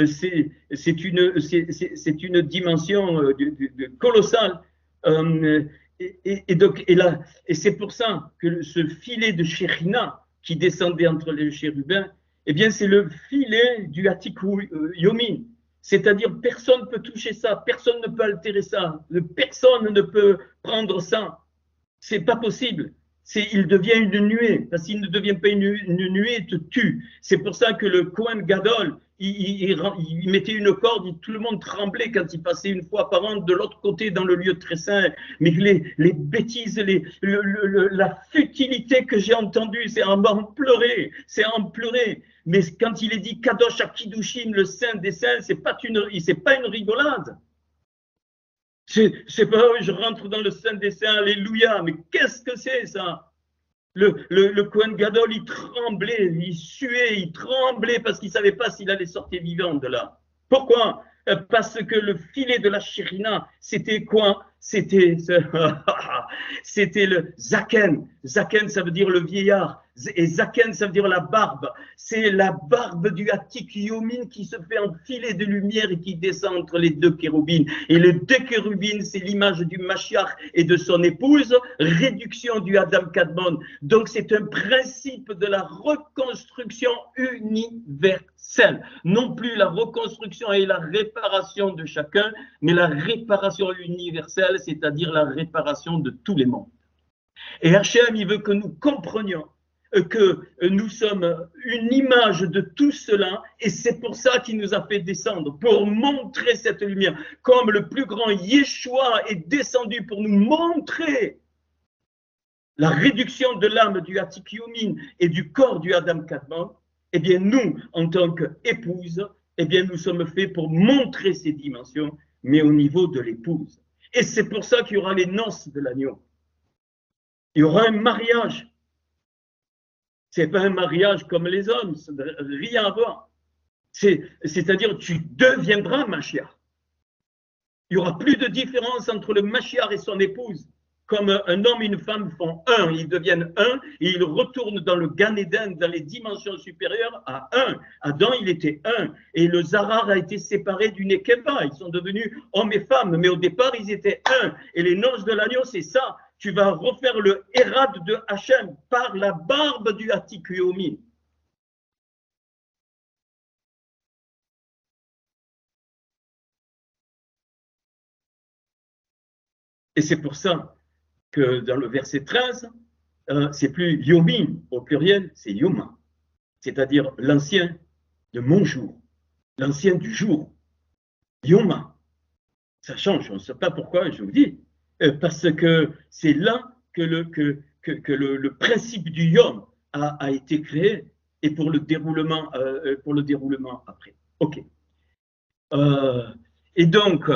c'est une dimension colossale. Et c'est pour ça que ce filet de Shekhinah qui descendait entre les chérubins, eh bien, c'est le filet du Atikou Yomin. C'est-à-dire, personne ne peut toucher ça, personne ne peut altérer ça, personne ne peut prendre ça. C'est pas possible. Il devient une nuée, parce qu'il ne devient pas une nuée, il te tue. C'est pour ça que le Kohen Gadol, il mettait une corde, tout le monde tremblait quand il passait une fois par an de l'autre côté dans le lieu très saint. Mais les bêtises, la futilité que j'ai entendue, c'est en pleurer, Mais quand il est dit Kadosh Akidushim, le saint des saints, c'est pas une rigolade. C'est pas, je rentre dans le Saint des Saints, alléluia, mais qu'est-ce que c'est ça? Le Kohen Gadol, il tremblait, il suait, il tremblait parce qu'il ne savait pas s'il allait sortir vivant de là. Pourquoi? Parce que le filet de la Shérina, c'était quoi? C'était le Zaken. Zaken, ça veut dire le vieillard. Et Zaken, ça veut dire la barbe. C'est la barbe du Hatik Yomin qui se fait en filet de lumière et qui descend entre les deux chérubines. Et les deux chérubines, c'est l'image du Mashiach et de son épouse, réduction du Adam Kadmon. Donc c'est un principe de la reconstruction universelle. Non plus la reconstruction et la réparation de chacun, mais la réparation universelle, c'est-à-dire la réparation de tous les mondes. Et Hachem, il veut que nous comprenions que nous sommes une image de tout cela, et c'est pour ça qu'il nous a fait descendre, pour montrer cette lumière, comme le plus grand Yeshua est descendu pour nous montrer la réduction de l'âme du Hatik Yomin et du corps du Adam Kadmon. Eh bien, nous, en tant qu'épouse, eh bien, nous sommes faits pour montrer ces dimensions, mais au niveau de l'épouse. Et c'est pour ça qu'il y aura les noces de l'agneau. Il y aura un mariage. Ce n'est pas un mariage comme les hommes, ça n'a rien à voir. C'est-à-dire, tu deviendras Mashiach. Il n'y aura plus de différence entre le Mashiach et son épouse. Comme un homme et une femme font un, ils deviennent un, et ils retournent dans le Gan Eden, dans les dimensions supérieures, à un. Adam, il était un, et le Zarar a été séparé du Nekeva. Ils sont devenus hommes et femmes, mais au départ, ils étaient un. Et les noces de l'agneau, c'est ça. Tu vas refaire le Hérad de Hachem par la barbe du Hatik Yomin. Et c'est pour ça que dans le verset 13, c'est plus Yomin au pluriel, c'est Yoma, c'est-à-dire l'ancien de mon jour, l'ancien du jour, Yoma. Ça change, on ne sait pas pourquoi, je vous dis, parce que c'est là que le principe du Yom a été créé et pour le déroulement après. Ok. Et donc,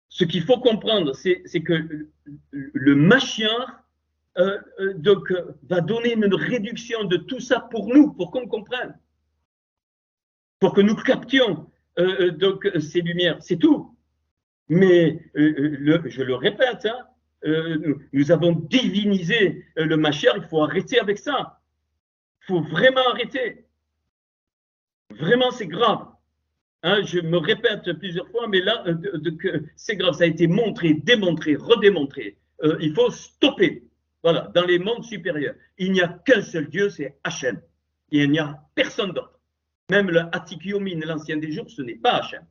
ce qu'il faut comprendre, c'est que le Mashiach va donner une réduction de tout ça pour nous, pour qu'on comprenne, pour que nous captions ces lumières, c'est tout. Mais je le répète, hein, nous avons divinisé le Mashiach, il faut arrêter avec ça. Il faut vraiment arrêter. Vraiment, c'est grave. Hein, je me répète plusieurs fois, mais là, c'est grave. Ça a été montré, démontré, redémontré. Il faut stopper. Voilà, dans les mondes supérieurs. Il n'y a qu'un seul Dieu, c'est Hachem. Il n'y a personne d'autre. Même le Hatik Yomin, l'ancien des jours, ce n'est pas Hachem.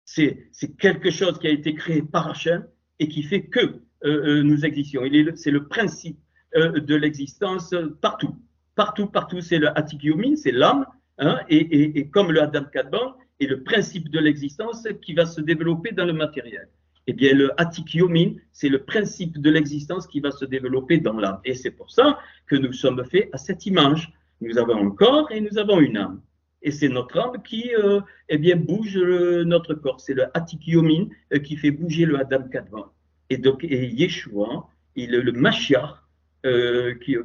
C'est quelque chose qui a été créé par Hachem et qui fait que nous existions. C'est le principe de l'existence partout. Partout, c'est le Hatik Yomin, c'est l'âme, hein, et comme le Adam Kadmon est le principe de l'existence qui va se développer dans le matériel. Eh bien, le Hatik Yomin, c'est le principe de l'existence qui va se développer dans l'âme. Et c'est pour ça que nous sommes faits à cette image. Nous avons un corps et nous avons une âme. Et c'est notre âme qui eh bien, bouge notre corps. C'est le Hatik Yomin qui fait bouger le Adam Kadmon. Et donc, Yeshua, le Mashiach,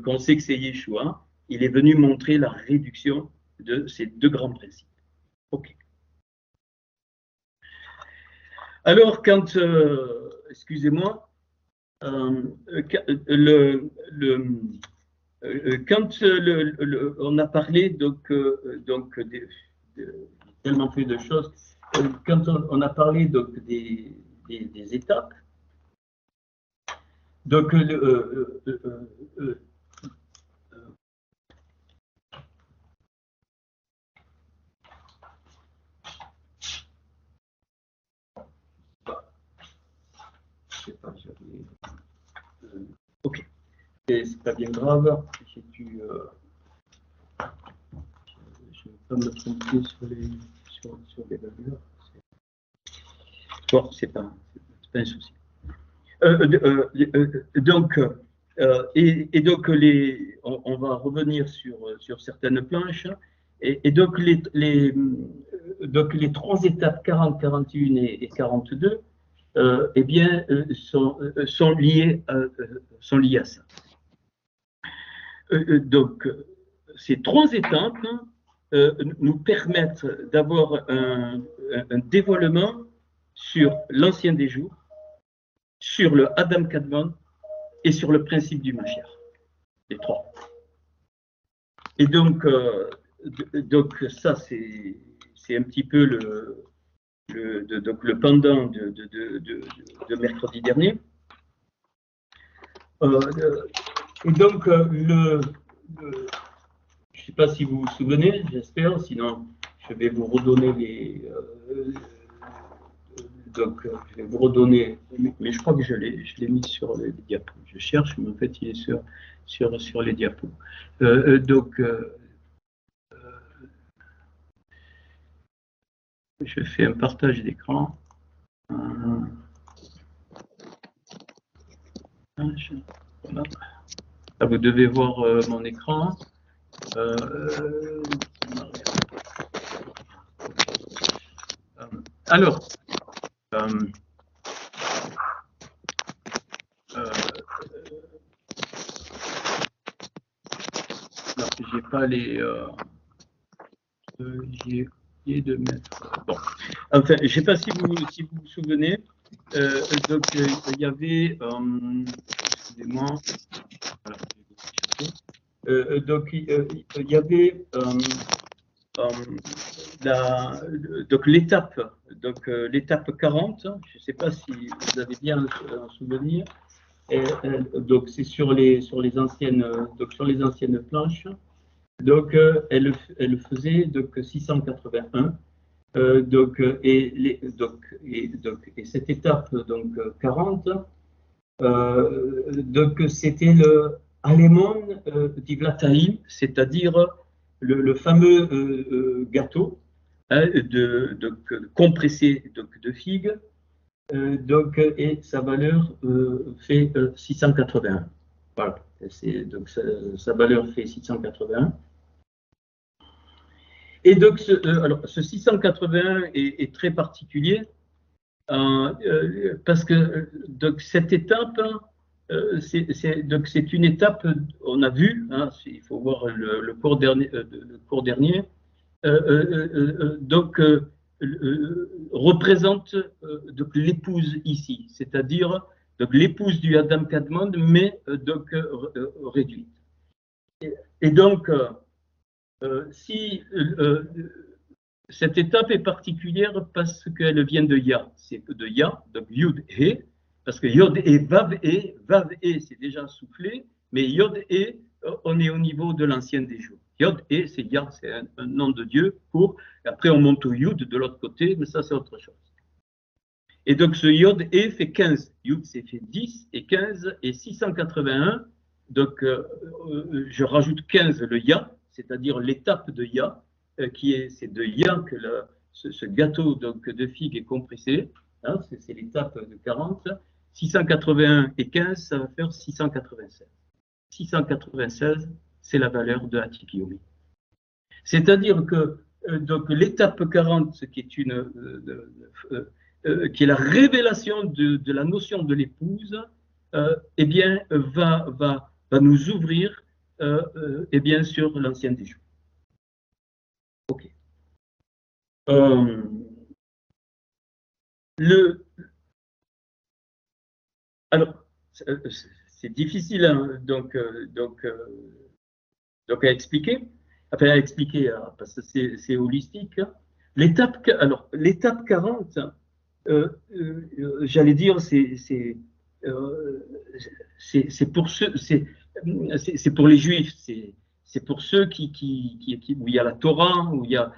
qu'on sait que c'est Yeshua, il est venu montrer la réduction de ces deux grands principes. Ok. Alors, quand, excusez-moi, quand on a parlé tellement fait de choses, quand on a parlé donc, des étapes, donc ok, c'est pas bien grave. Je ne vais pas me tromper sur les valeurs. Bon, c'est pas un souci. Donc, on va revenir sur certaines planches Et donc, donc, les trois étapes 40, 41 et 42, eh bien, sont liées à ça. Donc, ces trois étapes nous permettent d'avoir un dévoilement sur l'ancien des jours, sur le Adam Kadmon et sur le principe du Mashiach. Les trois. Et donc ça, c'est un petit peu le pendant de mercredi dernier. Et donc, je ne sais pas si vous vous souvenez, j'espère, sinon je vais vous redonner donc, je vais vous redonner, mais je crois que je l'ai mis sur les diapos. Je cherche, mais en fait, il est sur les diapos. Donc, je fais un partage d'écran. Voilà. Là, vous devez voir mon écran. Alors, j'ai pas les. J'ai oublié de mettre. Bon, enfin, je ne sais pas si vous vous souvenez. Donc, il y avait. Excusez-moi. Voilà, donc, il y avait. Donc l'étape, l'étape 40, je ne sais pas si vous avez bien un souvenir. Donc c'est sur les anciennes planches. Donc elle faisait donc 681. Et cette étape donc 40, donc c'était le Alemon d'Ivlataïm, c'est-à-dire le fameux gâteau hein, compressé de figues, et sa valeur fait 681. Voilà, donc sa valeur fait 681. Et donc, alors, ce 681 est très particulier parce que donc, cette étape, c'est une étape, on a vu, hein, il faut voir le cours dernier, donc représente donc l'épouse ici, c'est-à-dire donc l'épouse du Adam Kadmon, mais donc réduite. Et donc si cette étape est particulière parce qu'elle vient de Ya, c'est de Ya, donc Yud He, parce que Yod et Vav E, c'est déjà soufflé, mais Yod E, on est au niveau de l'ancien des jours. Yod E, c'est Ya, c'est un nom de Dieu pour, après on monte au Yud de l'autre côté, mais ça c'est autre chose. Et donc ce Yod E fait 15, Yud c'est fait 10 et 15 et 681, donc je rajoute 15 le Ya, c'est-à-dire l'étape de Ya, c'est de Ya que ce gâteau donc, de figues est compressé, hein, c'est l'étape de 40, 681 et 15, ça va faire 696. 696, c'est la valeur de Atik Yomi. C'est-à-dire que donc l'étape 40, qui est qui est la révélation de la notion de l'épouse, eh bien va nous ouvrir eh bien sur l'ancien des jours. Ok. Alors, c'est difficile hein, donc à expliquer, parce que c'est holistique. L'étape 40, j'allais dire, c'est pour ceux, c'est pour les Juifs, c'est pour ceux où il y a la Torah, où il y a,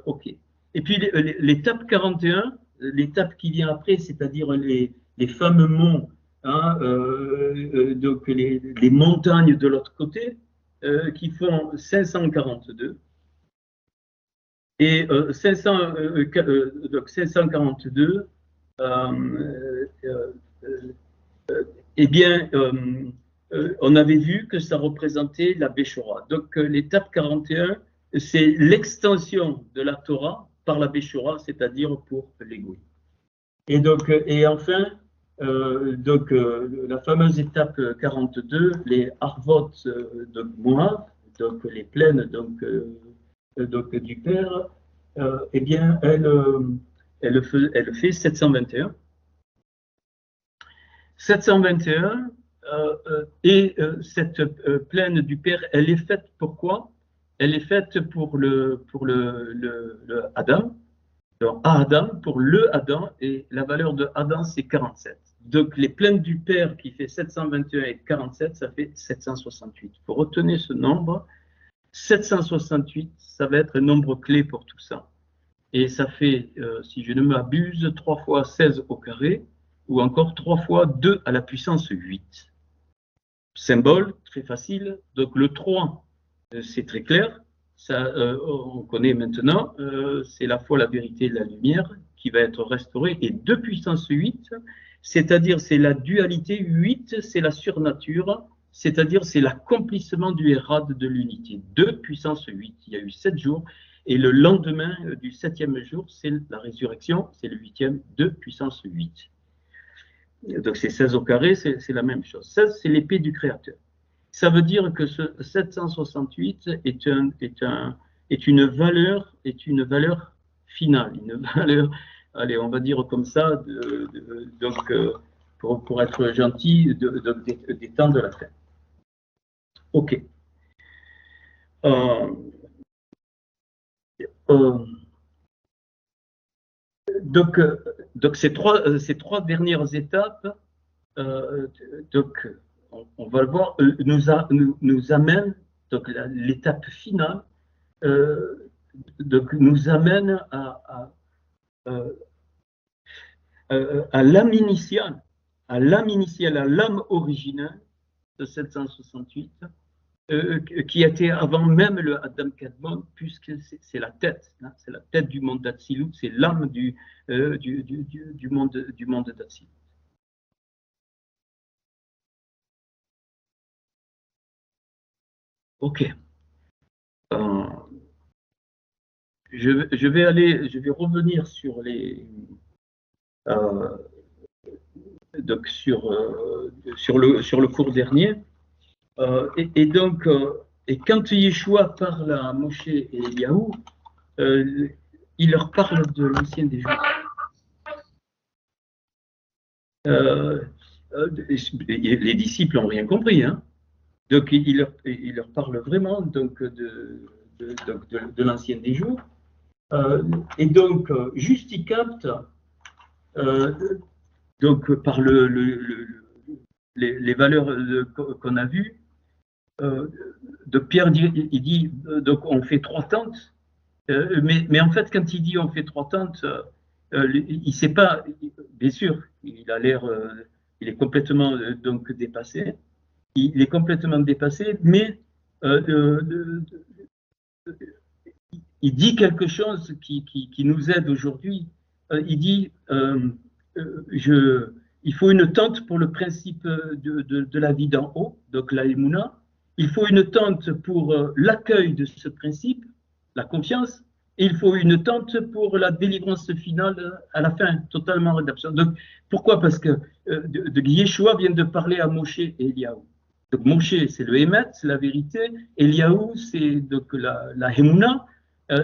ok. Et puis l'étape 41, l'étape qui vient après, c'est-à-dire les fameux monts, hein, donc les montagnes de l'autre côté, qui font 542. Et 542, eh bien, on avait vu que ça représentait la Béchora. Donc l'étape 41, c'est l'extension de la Torah par la Béchora, c'est-à-dire pour les Goïs. Et donc, et enfin, la fameuse étape 42, les Harvot de Moab, donc les plaines donc du Père, eh bien, elle fait 721. 721, cette plaine du Père, elle est faite pour quoi? Elle est faite pour le Adam. Alors, Adam, pour le Adam, et la valeur de Adam, c'est 47. Donc, les plaines du Père qui fait 721 et 47, ça fait 768. Pour retenir ce nombre, 768, ça va être un nombre clé pour tout ça. Et ça fait, si je ne m'abuse, 3 fois 16 au carré, ou encore 3 fois 2 à la puissance 8. Symbole, très facile. Donc, le 3, c'est très clair. Ça, on connaît maintenant, c'est la foi, la vérité et la lumière qui va être restaurée. Et 2 puissance 8, c'est-à-dire c'est la dualité, 8, c'est la surnature, c'est-à-dire c'est l'accomplissement du Hérad de l'unité. 2 puissance 8, il y a eu 7 jours, et le lendemain du 7e jour, c'est la résurrection, c'est le 8e, 2 puissance 8. Donc c'est 16 au carré, c'est la même chose. 16, c'est l'épée du Créateur. Ça veut dire que ce 768 est une valeur finale, une valeur, allez, on va dire comme ça, donc pour être gentil, des temps de la fin. Ok. Donc ces trois dernières étapes, donc on va le voir, nous amène, donc l'étape finale, donc nous amène à l'âme initiale, à l'âme originale de 768, qui était avant même le Adam Kadmon, puisque c'est la tête, hein, c'est la tête du monde d'Atsilut, c'est l'âme du monde d'Atsilut. Ok. Je vais revenir sur les donc sur le cours dernier. Et donc, et quand Yeshua parle à Moshe et Eliaou, il leur parle de l'ancien des jours. Les disciples n'ont rien compris, hein. Donc il leur parle vraiment donc de l'ancien des jours. Et donc, juste ils captent, donc par les valeurs qu'on a vues, de Pierre, il dit, donc on fait 3 tentes, mais en fait, quand il dit on fait 3 tentes, il ne sait pas, bien sûr, il a l'air, il est complètement donc dépassé, il est complètement dépassé, mais il dit quelque chose qui nous aide aujourd'hui. Il dit, il faut une tente pour le principe de la vie d'en haut, donc la Emouna. Il faut une tente pour l'accueil de ce principe, la confiance. Et il faut une tente pour la délivrance finale à la fin, totalement rédemption. Donc, pourquoi? Parce que Yeshua vient de parler à Moshe et Eliaou. Donc Moshe, c'est le Hémet, c'est la vérité. Eliaou, c'est donc la Emouna.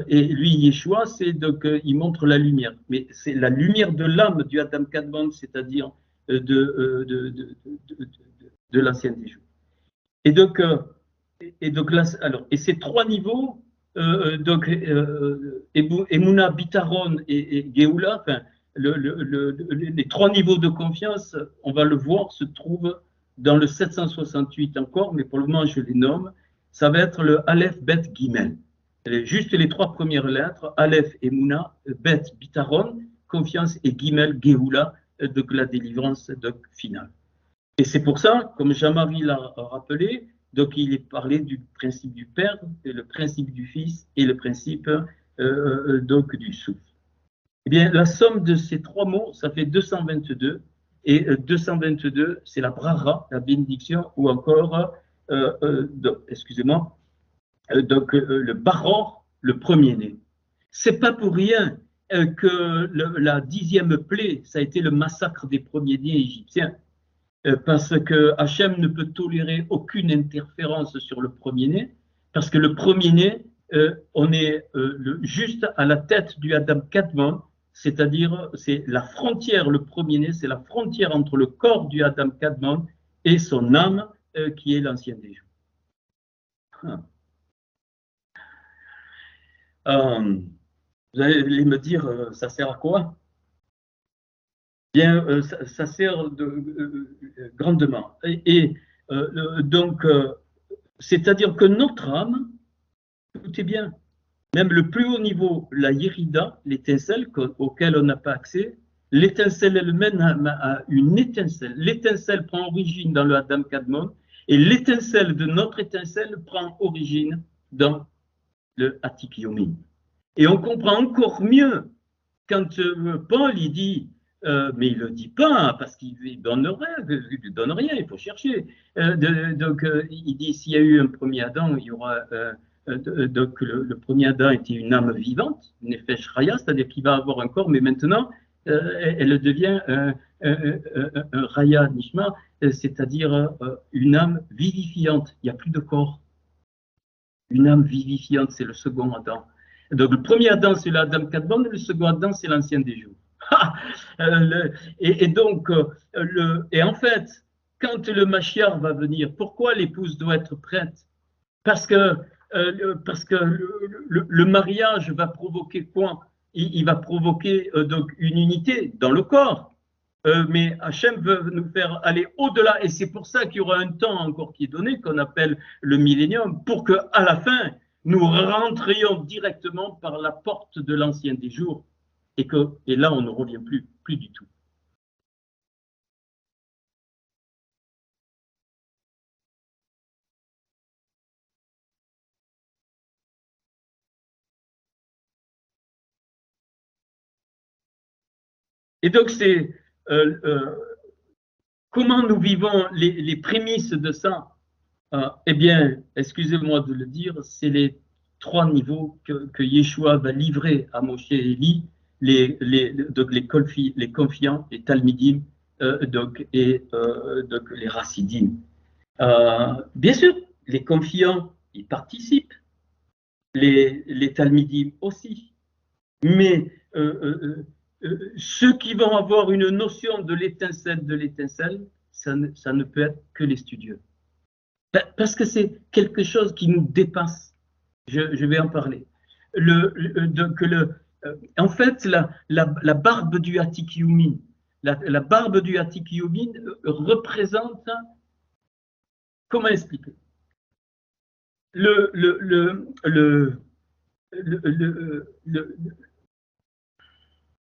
Et lui, Yeshua, c'est donc il montre la lumière. Mais c'est la lumière de l'âme du Adam Kadmon, c'est-à-dire de l'ancien des jours. Et donc là, alors, et ces 3 niveaux, donc Emouna, Bitaron et Géoula, enfin, les 3 niveaux de confiance, on va le voir, se trouvent dans le 768 encore, mais pour le moment, je les nomme. Ça va être le Aleph, Bet, Gimel. Juste les 3 premières lettres, Aleph, Emouna, Bet, Bitaron, confiance, et Gimel, Géoula, donc la délivrance finale. Et c'est pour ça, comme Jean-Marie l'a rappelé, donc il est parlé du principe du Père, le principe du Fils et le principe donc du souffle. Eh bien, la somme de ces 3 mots, ça fait 222. Et 222, c'est la brara, la bénédiction, ou encore, excusez-moi, donc le Baror, le premier-né. C'est pas pour rien que la 10e plaie, ça a été le massacre des premiers-nés égyptiens, parce que Hachem ne peut tolérer aucune interférence sur le premier-né, parce que le premier-né, on est juste à la tête du Adam Kadmon, c'est-à-dire c'est la frontière, le premier-né, c'est la frontière entre le corps du Adam Kadmon et son âme, qui est l'ancien des jours. Vous allez me dire, ça sert à quoi? Bien, ça sert grandement. Donc, c'est-à-dire que notre âme, écoutez bien, même le plus haut niveau, la Yérida, l'étincelle auquel on n'a pas accès, l'étincelle elle-même a une étincelle. L'étincelle prend origine dans le Adam Kadmon et l'étincelle de notre étincelle prend origine dans le Atik Yomin. Et on comprend encore mieux quand Paul il dit, mais il ne le dit pas parce qu'il ne donne rien, il faut chercher. Donc il dit s'il y a eu un premier Adam, il y aura donc le premier Adam était une âme vivante, Nefesh Raya, c'est-à-dire qu'il va avoir un corps, mais maintenant elle devient un Raya Nishma, c'est-à-dire une âme vivifiante. Il n'y a plus de corps. Une âme vivifiante, c'est le second Adam. Donc le premier Adam, c'est l'Adam Kadmon, le second Adam, c'est l'ancien des jours. Et en fait, quand le Mashiach va venir, pourquoi l'épouse doit être prête? Parce que le mariage va provoquer quoi? Il va provoquer donc une unité dans le corps. Mais Hachem veut nous faire aller au-delà, et c'est pour ça qu'il y aura un temps encore qui est donné, qu'on appelle le millénium, pour qu'à la fin, nous rentrions directement par la porte de l'ancien des jours, et là, on ne revient plus du tout. Et donc, c'est comment nous vivons les prémices de ça? Eh bien, excusez-moi de le dire, c'est les 3 niveaux que Yeshua va livrer à Moshe et Élie, donc les confiants, les talmidim, donc les rassidim. Bien sûr, les confiants, ils participent, les talmidim aussi, mais ceux qui vont avoir une notion de l'étincelle, ça ne peut être que les studieux. Parce que c'est quelque chose qui nous dépasse. Je vais en parler. En fait, la barbe du Atik Yumin, la barbe du Atik Yumin représente, comment expliquer,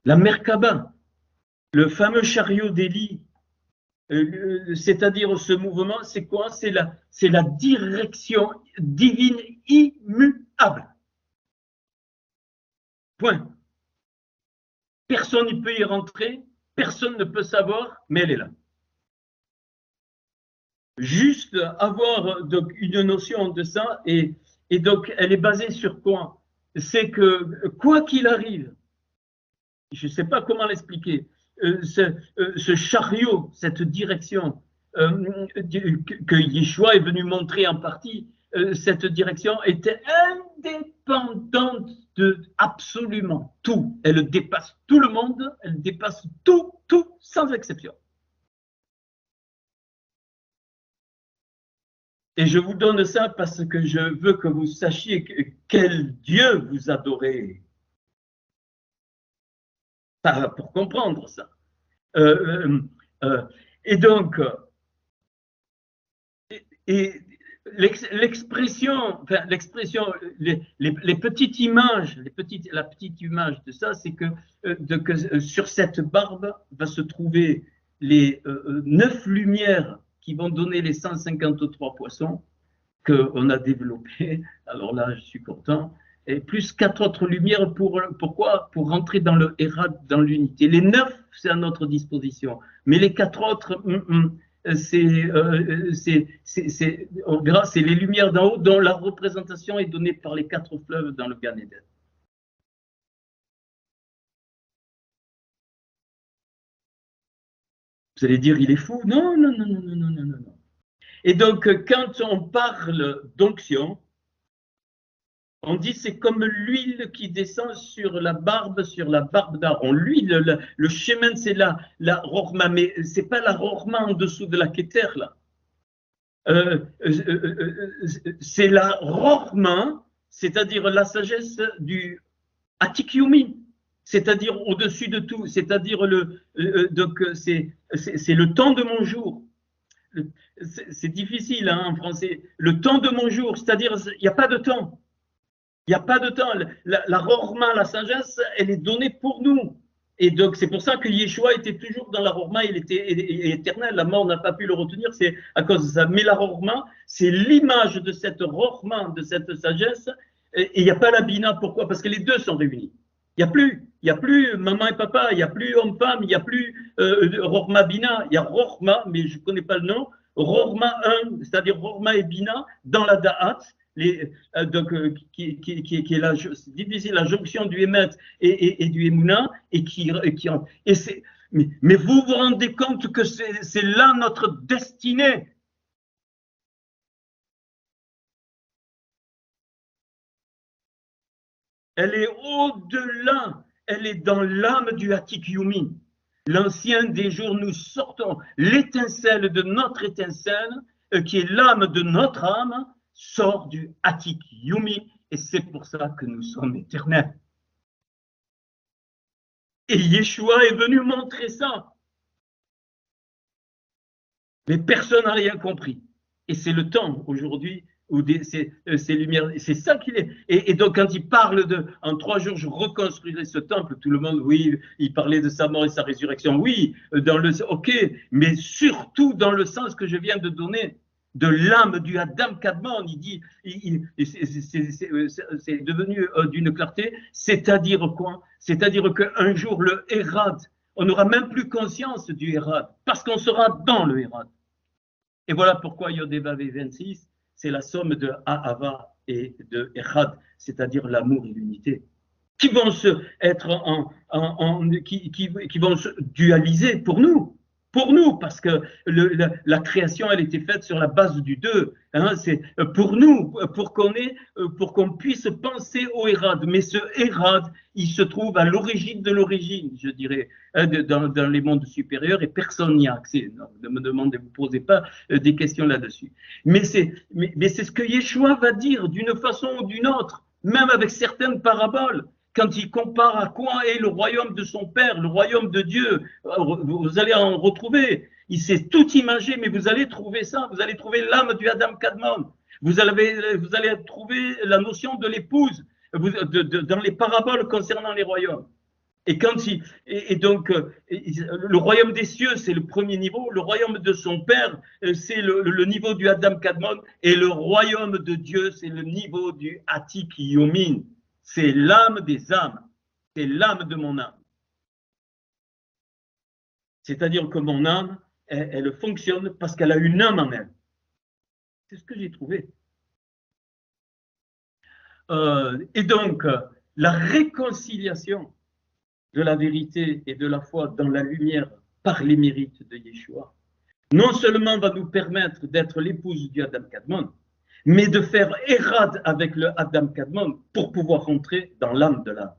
la Merkaba, le fameux chariot d'Élie, c'est-à-dire ce mouvement, c'est quoi? C'est la direction divine immuable. Point. Personne ne peut y rentrer, personne ne peut savoir, mais elle est là. Juste avoir donc une notion de ça, et donc elle est basée sur quoi? C'est que quoi qu'il arrive, je ne sais pas comment l'expliquer, ce chariot, cette direction que Yeshua est venu montrer en partie, cette direction était indépendante de absolument tout. Elle dépasse tout le monde, elle dépasse tout, sans exception. Et je vous donne ça parce que je veux que vous sachiez quel Dieu vous adorez. Pour comprendre ça. Et donc, l'expression, les petites images, la petite image de ça, c'est que sur cette barbe va se trouver les 9 lumières qui vont donner les 153 poissons qu'on a développés. Alors là, je suis content. Et plus 4 autres lumières, pourquoi? Pour rentrer dans le Hérat, dans l'unité. Les 9, c'est à notre disposition. Mais les 4 autres, on verra, c'est les lumières d'en haut dont la représentation est donnée par les 4 fleuves dans le Gan Eden. Vous allez dire, il est fou? Non, non, non, non, non, non, non, non. Et donc, quand on parle d'onction, on dit c'est comme l'huile qui descend sur la barbe d'Aaron. L'huile, le shemen, c'est la rorma, mais c'est pas la rorma en dessous de la kéter, là. C'est la rorma, c'est-à-dire la sagesse du Atik Yumi, c'est-à-dire au-dessus de tout, c'est-à-dire donc c'est le temps de mon jour. C'est difficile hein, en français. Le temps de mon jour, c'est-à-dire il n'y a pas de temps. Il n'y a pas de temps. La rorma, la sagesse, elle est donnée pour nous. Et donc, c'est pour ça que Yeshua était toujours dans la rorma, il était éternel. La mort n'a pas pu le retenir, c'est à cause de ça. Mais la rorma, c'est l'image de cette rorma, de cette sagesse. Et il n'y a pas la bina. Pourquoi? Parce que les deux sont réunis. Il n'y a plus maman et papa, il n'y a plus homme-femme, il n'y a plus rorma bina. Il y a rorma, mais je ne connais pas le nom. Rorma 1, c'est-à-dire rorma et bina dans la da'at. Donc, qui est la jonction du Emet et du Emouna, mais vous vous rendez compte que c'est là notre destinée. Elle est au-delà, elle est dans l'âme du Atik Yumi. L'ancien des jours, nous sortons l'étincelle de notre étincelle, qui est l'âme de notre âme, sort du Atik Yumi, et c'est pour ça que nous sommes éternels. Et Yeshua est venu montrer ça. Mais personne n'a rien compris. Et c'est le temps aujourd'hui où ces lumières, c'est ça qu'il est. Et donc quand il parle en 3 jours, je reconstruirai ce temple, tout le monde, oui, il parlait de sa mort et sa résurrection, oui, ok, mais surtout dans le sens que je viens de donner, de l'âme du Adam Kadmon, il dit, c'est devenu d'une clarté, c'est-à-dire quoi? C'est-à-dire qu'un jour, le Hérad, on n'aura même plus conscience du Hérad, parce qu'on sera dans le Hérad. Et voilà pourquoi Yodeva V26, c'est la somme de Ahava et de Echad, c'est-à-dire l'amour et l'unité, qui vont qui vont se dualiser pour nous, parce que la création, elle était faite sur la base du 2. Hein, c'est pour nous, pour qu'on puisse penser au Hérad. Mais ce Hérad, il se trouve à l'origine de l'origine, je dirais, dans les mondes supérieurs, et personne n'y a accès. Non, ne me demandez, vous ne posez pas des questions là-dessus. Mais c'est ce que Yeshua va dire d'une façon ou d'une autre, même avec certaines paraboles. Quand il compare à quoi est le royaume de son Père, le royaume de Dieu, vous allez en retrouver. Il s'est tout imagé, mais vous allez trouver ça, vous allez trouver l'âme du Adam Kadmon. Vous allez trouver la notion de l'épouse dans les paraboles concernant les royaumes. Et donc, le royaume des cieux, c'est le premier niveau. Le royaume de son Père, c'est le niveau du Adam Kadmon. Et le royaume de Dieu, c'est le niveau du Atik Yomin. C'est l'âme des âmes, c'est l'âme de mon âme. C'est-à-dire que mon âme, elle fonctionne parce qu'elle a une âme en elle. C'est ce que j'ai trouvé. Et donc, la réconciliation de la vérité et de la foi dans la lumière par les mérites de Yeshua, non seulement va nous permettre d'être l'épouse du Adam Kadmon, mais de faire Hérad avec le Adam Kadmon pour pouvoir rentrer dans l'âme de l'âme.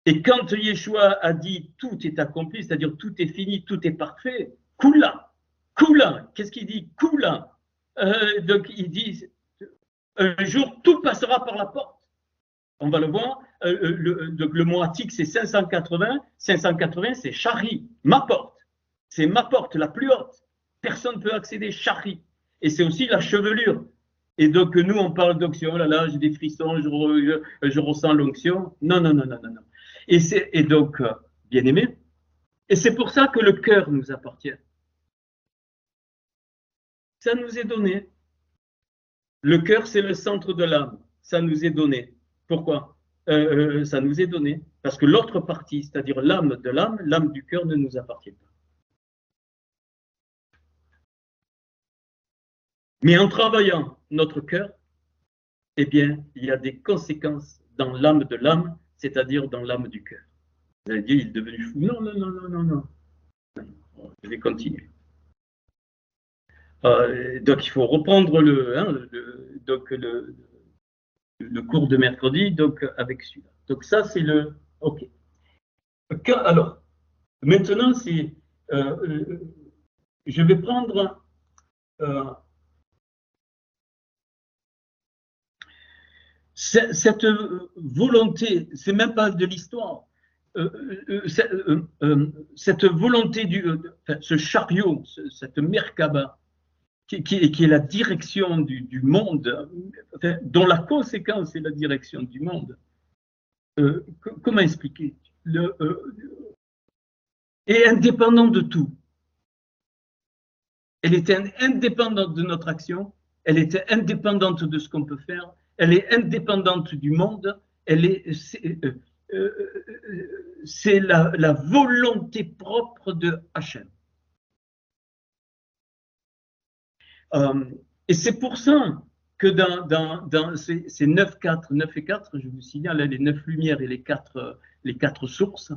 Et quand Yeshua a dit tout est accompli, c'est-à-dire tout est fini, tout est parfait, Kula, qu'est-ce qu'il dit? Kula. Donc il dit un jour tout passera par la porte. On va le voir. Donc le mot Atik c'est 580 c'est Shari, ma porte. C'est ma porte la plus haute. Personne ne peut accéder, Shari. Et c'est aussi la chevelure. Et donc, nous, on parle d'onction. Oh là là, j'ai des frissons, je ressens l'onction. Non. Et donc, bien aimé, et c'est pour ça que le cœur nous appartient. Ça nous est donné. Le cœur, c'est le centre de l'âme. Ça nous est donné. Pourquoi? Ça nous est donné. Parce que l'autre partie, c'est-à-dire l'âme de l'âme, l'âme du cœur ne nous appartient pas. Mais en travaillant notre cœur, eh bien, il y a des conséquences dans l'âme de l'âme, c'est-à-dire dans l'âme du cœur. Vous allez dire, il est devenu fou. Non, non, non, non, non, non. Je vais continuer. Donc, il faut reprendre le cours de mercredi donc, avec celui-là. Donc, ça, c'est le... OK. Alors, maintenant, c'est... je vais prendre... cette volonté, c'est même pas de l'histoire, cette volonté ce chariot, cette Merkaba, qui est la direction du monde, enfin, dont la conséquence est la direction du monde. Comment expliquer est indépendante de tout. Elle était indépendante de notre action, elle était indépendante de ce qu'on peut faire, elle est indépendante du monde, c'est la volonté propre de Hachem. Et c'est pour ça que dans ces 9 et 4, je vous signale les 9 lumières et les quatre sources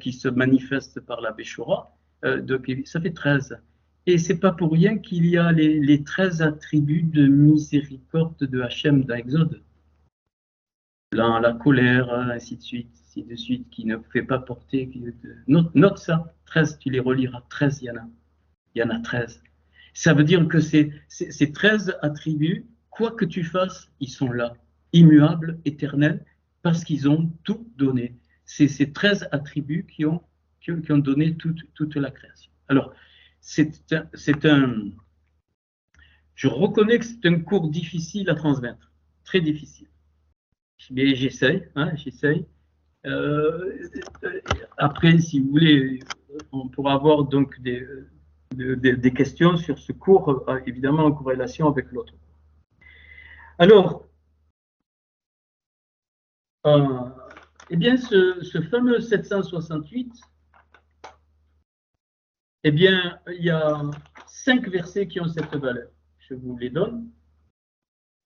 qui se manifestent par la Béchora, donc ça fait 13. Et c'est pas pour rien qu'il y a les 13 attributs de miséricorde de Hachem dans Exode. La colère, ainsi de suite, qui ne fait pas porter. Note ça, 13, tu les reliras, 13, il y en a 13. Ça veut dire que ces 13 attributs, quoi que tu fasses, ils sont là, immuables, éternels, parce qu'ils ont tout donné. C'est ces 13 attributs qui ont donné toute la création. Alors, je reconnais que c'est un cours difficile à transmettre, très difficile. Mais j'essaye. Après, si vous voulez, on pourra avoir donc des questions sur ce cours, évidemment en corrélation avec l'autre. Alors, eh bien, ce fameux 768, eh bien, il y a 5 versets qui ont cette valeur. Je vous les donne.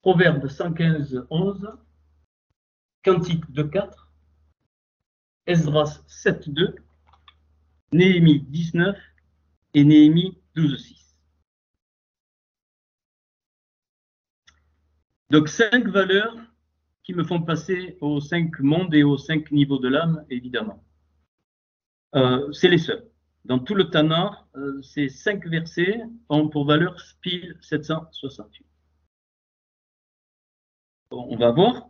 Proverbe 115, 11, Cantique 2,4, Esdras 7,2, Néhémie 19 et Néhémie 12,6. Donc 5 valeurs qui me font passer aux 5 mondes et aux 5 niveaux de l'âme, évidemment. C'est les seuls. Dans tout le Tanakh, ces 5 versets ont pour valeur pile 768. Bon, on va voir.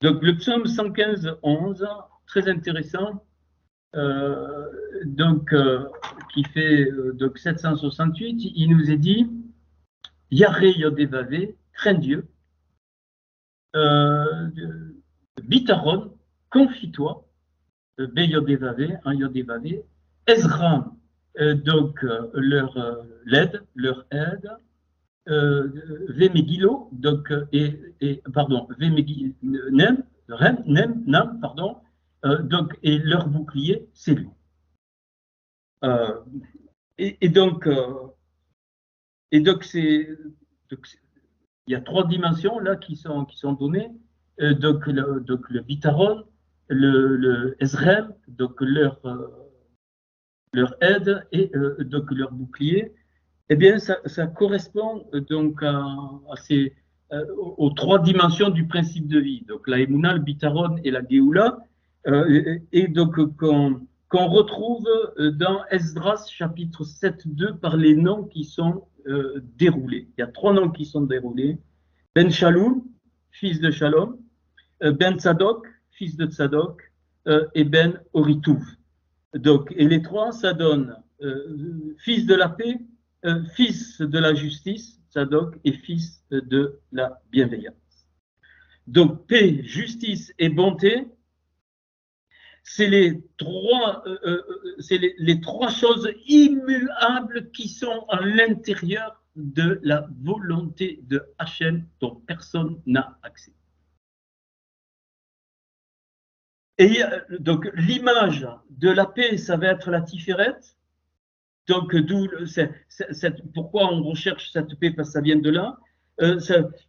Donc le psaume 115, 11, très intéressant, qui fait donc 768, il nous est dit Yaré Yodévavé, crains Dieu, Bitaron, confie-toi, Beyodévavé, un Yodévavé, Ezra, leur aide, Vemegilo, donc, Nam, pardon, donc, et leur bouclier, c'est lui. Et donc, il y a 3 dimensions là qui sont données. Donc le Bitaron, le Ezrem, donc leur aide et donc leur bouclier. Eh bien, ça correspond donc aux 3 dimensions du principe de vie. Donc la Emouna, le Bitaron et la Géoula, et donc qu'on retrouve dans Esdras chapitre 7.2 par les noms qui sont déroulés. Il y a 3 noms qui sont déroulés. Ben Shalom, fils de Shalom, Ben Tzadok, fils de Tzadok, et Ben Oritouv. Donc, et les 3, ça donne fils de la paix, fils de la justice, Tzadok, et fils de la bienveillance. Donc, paix, justice et bonté, c'est les 3 choses immuables qui sont à l'intérieur de la volonté de Hachem dont personne n'a accès. Et donc l'image de la paix, ça va être la Tiferet, Donc, pourquoi on recherche cette paix? Parce que ça vient de là.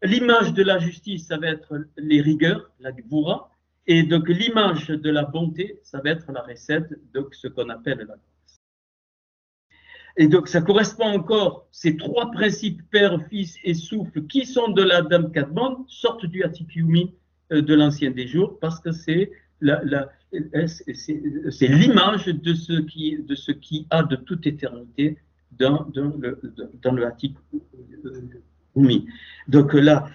L'image de la justice, ça va être les rigueurs, la gvoura, et donc l'image de la bonté, ça va être la recette, donc ce qu'on appelle la grâce. Et donc ça correspond encore, ces trois principes, Père, Fils et Souffle, qui sont de l'Adam Kadmon, sortent du Atikiyumin de l'ancien des jours, parce que c'est l'image de ce qui a de toute éternité dans le Atikiyumin. Donc la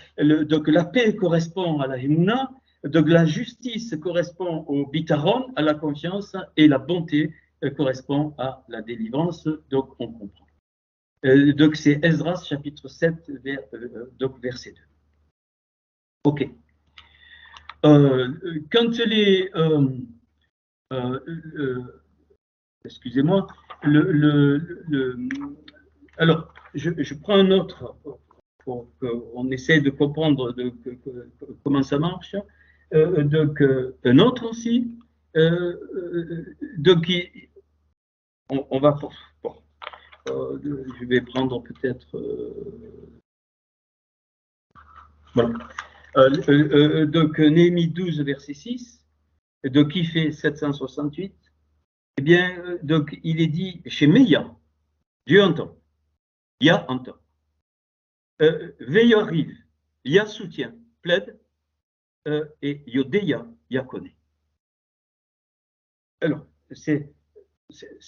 paix correspond à la Hemuna, donc la justice correspond au Bitaron, à la confiance, et la bonté correspond à la délivrance, donc on comprend. Donc c'est Esdras chapitre 7, donc verset 2. Ok. Quand les... excusez-moi. Alors, je prends un autre pour qu'on essaie de comprendre comment ça marche. Donc, un autre aussi. Donc, on va... Bon, je vais prendre peut-être... voilà. Donc, Néhémie 12, verset 6, donc qui fait 768, eh bien, donc il est dit chez Meya, Dieu entend, Yah entend, Veyoriv, Yah soutient, plaide, et Yodeya, Yah connaît. Alors, c'est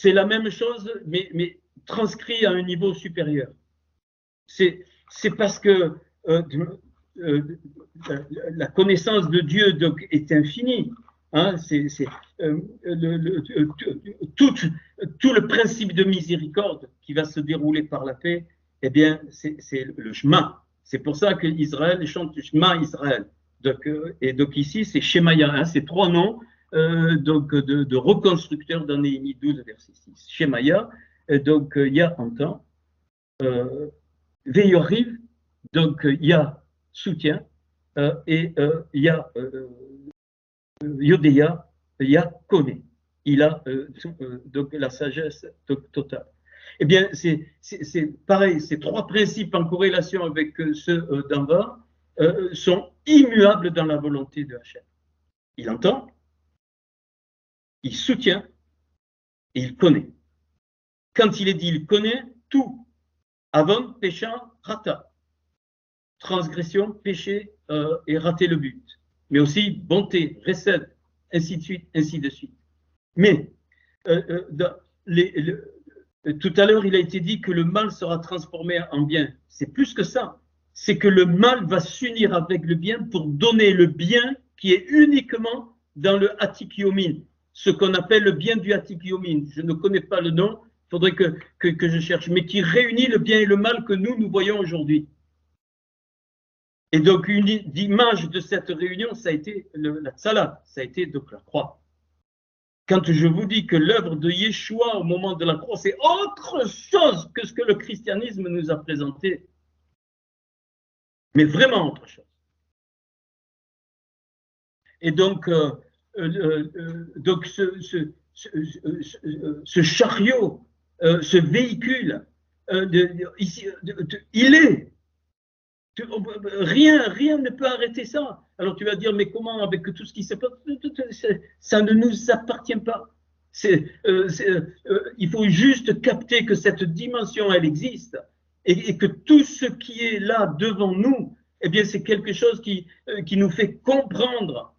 la même chose, mais transcrit à un niveau supérieur. C'est parce que la connaissance de Dieu donc, est infinie. Hein, tout le principe de miséricorde qui va se dérouler par la paix, eh bien, c'est le Shema. C'est pour ça que Israël chante Shema Israël. Donc, et donc ici, c'est Shemaya. Hein, c'est trois noms donc de reconstructeurs dans Néhémie 12, verset 6. Shemaya, donc Yah entend. Veyoriv, donc Yah soutient, et Yah Yodeya, Yah connaît. Il a donc la sagesse totale. Eh bien, c'est pareil, ces trois principes en corrélation avec ceux d'en bas sont immuables dans la volonté de Hachem. Il entend, il soutient et il connaît. Quand il est dit il connaît tout, Avon, péchant, rata. Transgression, péché et rater le but. Mais aussi bonté, recède, ainsi de suite, ainsi de suite. Mais tout à l'heure, il a été dit que le mal sera transformé en bien. C'est plus que ça. C'est que le mal va s'unir avec le bien pour donner le bien qui est uniquement dans le Atikiyumin, ce qu'on appelle le bien du Atikiyumin. Je ne connais pas le nom, il faudrait que je cherche, mais qui réunit le bien et le mal que nous voyons aujourd'hui. Et donc, une image de cette réunion, ça a été la tzala, ça a été donc la croix. Quand je vous dis que l'œuvre de Yeshua au moment de la croix, c'est autre chose que ce que le christianisme nous a présenté. Mais vraiment autre chose. Et donc ce chariot, ce véhicule, il est. Rien ne peut arrêter ça. Alors tu vas dire, mais comment, avec tout ce qui se passe, ça ne nous appartient pas. Il faut juste capter que cette dimension, elle existe, et que tout ce qui est là devant nous, eh bien, c'est quelque chose qui nous fait comprendre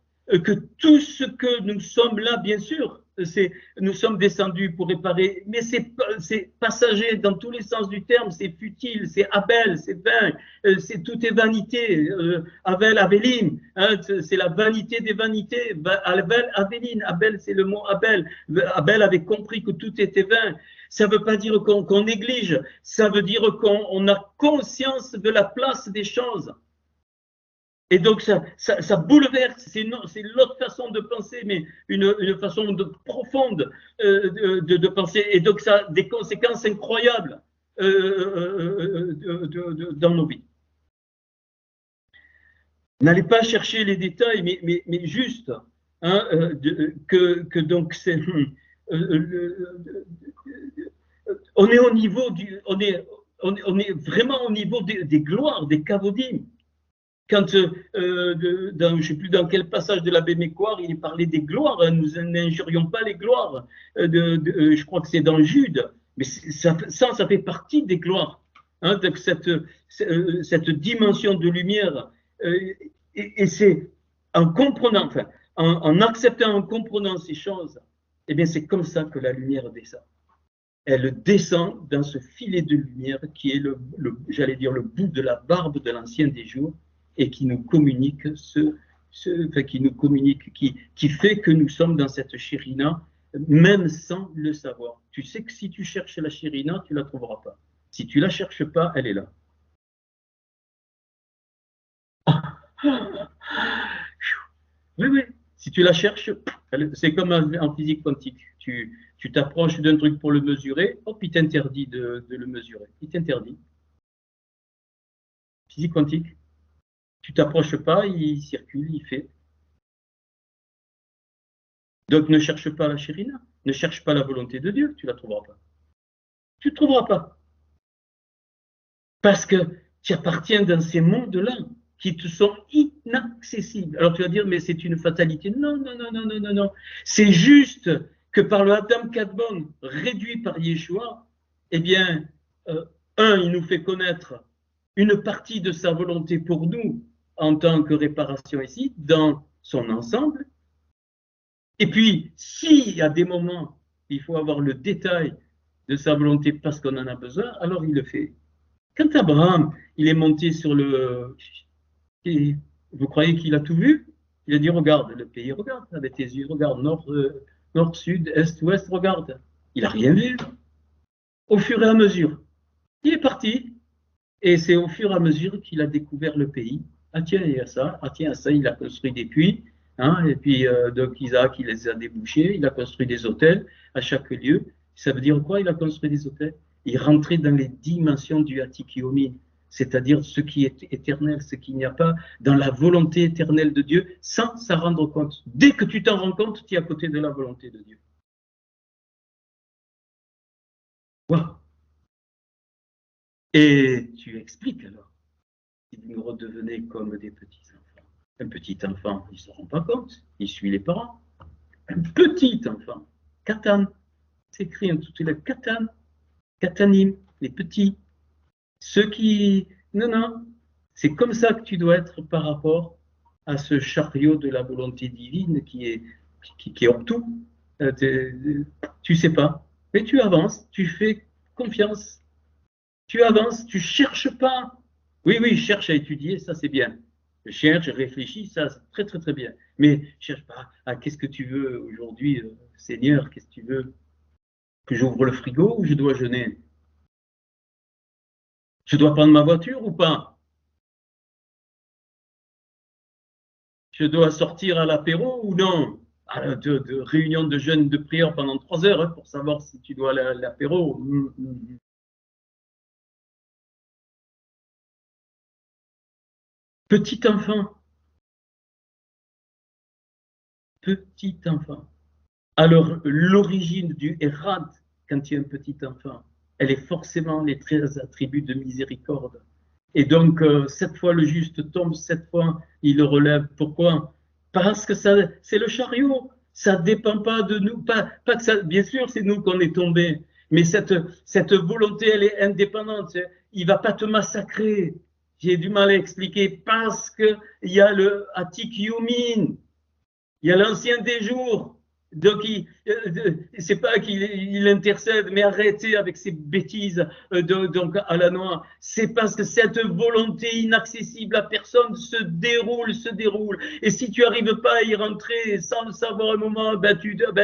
que tout ce que nous sommes là, bien sûr, nous sommes descendus pour réparer, mais c'est passager dans tous les sens du terme, c'est futile, c'est Abel, c'est vain, tout est vanité. Abel, Abéline, hein, c'est la vanité des vanités. Abel, Abéline, Abel, c'est le mot Abel. Abel avait compris que tout était vain. Ça ne veut pas dire qu'on néglige, ça veut dire qu'on a conscience de la place des choses. Et donc, ça bouleverse, c'est l'autre façon de penser, mais une façon profonde de penser. Et donc, ça a des conséquences incroyables dans nos vies. N'allez pas chercher les détails, mais juste que donc c'est On est au niveau on est vraiment au niveau des gloires, des kavodim. Quand, je ne sais plus dans quel passage de l'abbé Mécoire, il parlait des gloires, hein, nous n'injurions pas les gloires, je crois que c'est dans Jude, mais ça fait partie des gloires, hein, donc cette dimension de lumière, et c'est en comprenant, enfin, en acceptant, en comprenant ces choses, eh bien c'est comme ça que la lumière descend. Elle descend dans ce filet de lumière qui est j'allais dire, le bout de la barbe de l'ancien des jours, et qui nous communique qui fait que nous sommes dans cette Shérina, même sans le savoir. Tu sais que si tu cherches la Shérina, tu ne la trouveras pas. Si tu ne la cherches pas, elle est là. Oui, oui. Si tu la cherches, c'est comme en physique quantique. Tu t'approches d'un truc pour le mesurer, hop, il t'interdit de le mesurer. Il t'interdit. Physique quantique. Tu t'approches pas, il circule, il fait. Donc ne cherche pas la Shérina, ne cherche pas la volonté de Dieu, tu ne la trouveras pas. Tu ne trouveras pas. Parce que tu appartiens dans ces mondes-là qui te sont inaccessibles. Alors tu vas dire, mais c'est une fatalité. Non, non, non, non, non, non, non. C'est juste que par le Adam Kadmon réduit par Yeshua, eh bien, il nous fait connaître une partie de sa volonté pour nous en tant que réparation ici, dans son ensemble. Et puis, s'il y a des moments, il faut avoir le détail de sa volonté parce qu'on en a besoin, alors il le fait. Quand Abraham, il est monté sur le... Et vous croyez qu'il a tout vu? Il a dit, regarde le pays, regarde avec tes yeux, regarde nord, nord, sud, est, ouest, regarde. Il n'a rien vu. Au fur et à mesure, il est parti. Et c'est au fur et à mesure qu'il a découvert le pays. Ah tiens, il y a ça. Ah tiens, ça, il a construit des puits. Hein, et puis, donc Isaac, il les a débouchés. Il a construit des hôtels à chaque lieu. Ça veut dire quoi, il a construit des hôtels? Il rentrait dans les dimensions du Hatikiomin, c'est-à-dire ce qui est éternel, ce qu'il n'y a pas dans la volonté éternelle de Dieu, sans s'en rendre compte. Dès que tu t'en rends compte, tu es à côté de la volonté de Dieu. Wow. Et tu expliques alors. Ils redevenaient comme des petits enfants. Un petit enfant, il ne se rend pas compte, il suit les parents. Un petit enfant, Katan, c'est écrit en toutes les lettres, Katan, Katanim, les petits. Ceux qui... Non, non, c'est comme ça que tu dois être par rapport à ce chariot de la volonté divine qui est hors tout. Tu sais pas, mais tu avances, tu fais confiance, tu avances, tu cherches pas. Oui, oui, cherche à étudier, ça c'est bien. Je cherche, je réfléchis, ça c'est très très très bien. Mais cherche pas à qu'est-ce que tu veux aujourd'hui, Seigneur, qu'est-ce que tu veux? Que j'ouvre le frigo ou je dois jeûner? Je dois prendre ma voiture ou pas? Je dois sortir à l'apéro ou non? De réunion de jeûne de prière pendant 3 heures, hein, pour savoir si tu dois aller à l'apéro. Petit enfant. Petit enfant. Alors, l'origine du Erad, quand tu es un petit enfant, elle est forcément les 13 attributs de miséricorde. Et donc, 7 fois le juste tombe, 7 fois il le relève. Pourquoi? Parce que c'est le chariot. Ça ne dépend pas de nous. Pas que ça, bien sûr, c'est nous qu'on est tombés. Mais cette volonté, elle est indépendante. Il ne va pas te massacrer. J'ai du mal à expliquer parce qu'il y a le Atik Yumin. Il y a l'ancien des jours. Donc, c'est pas qu'il intercède, mais arrêtez avec ces bêtises donc à la noix. C'est parce que cette volonté inaccessible à personne se déroule, se déroule. Et si tu n'arrives pas à y rentrer sans le savoir un moment,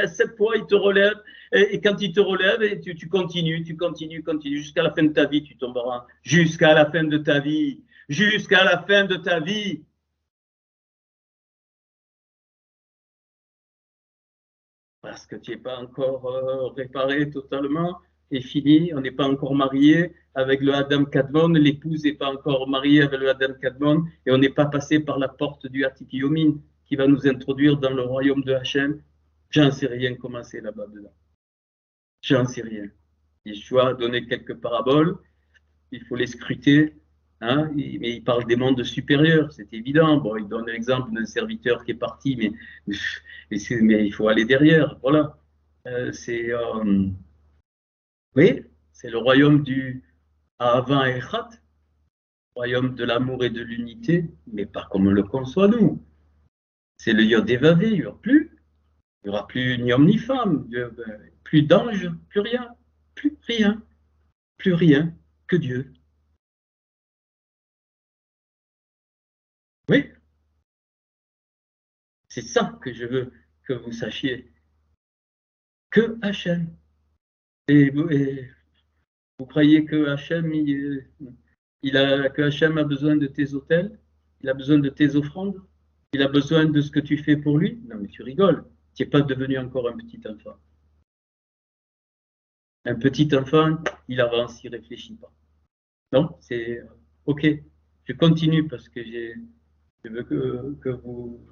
cette fois, il te relève. Et quand il te relève, tu continues, jusqu'à la fin de ta vie, tu tomberas. Jusqu'à la fin de ta vie. Jusqu'à la fin de ta vie. Parce que tu n'es pas encore réparé totalement et fini, on n'est pas encore marié avec le Adam Kadmon, l'épouse n'est pas encore mariée avec le Adam Kadmon et on n'est pas passé par la porte du Atik Yomin qui va nous introduire dans le royaume de Hachem. J'en sais rien comment c'est là-bas dedans. J'en sais rien. Yeshua a donné quelques paraboles, il faut les scruter, hein, mais il parle des mondes supérieurs, c'est évident. Bon, il donne l'exemple d'un serviteur qui est parti, mais il faut aller derrière, voilà. Oui, c'est le royaume du Ahava Echad, royaume de l'amour et de l'unité, mais pas comme on le conçoit nous. C'est le Yod Vavé, il n'y aura plus. Il n'y aura plus ni homme ni femme, plus d'anges, plus rien, plus rien que Dieu. Oui, c'est ça que je veux que vous sachiez. Que Hachem. Et vous croyez que Hachem, que Hachem a besoin de tes autels? Il a besoin de tes offrandes? Il a besoin de ce que tu fais pour lui? Non, mais tu rigoles. Tu n'es pas devenu encore un petit enfant. Un petit enfant, il avance, il ne réfléchit pas. Non, c'est OK. Je continue parce que je veux que vous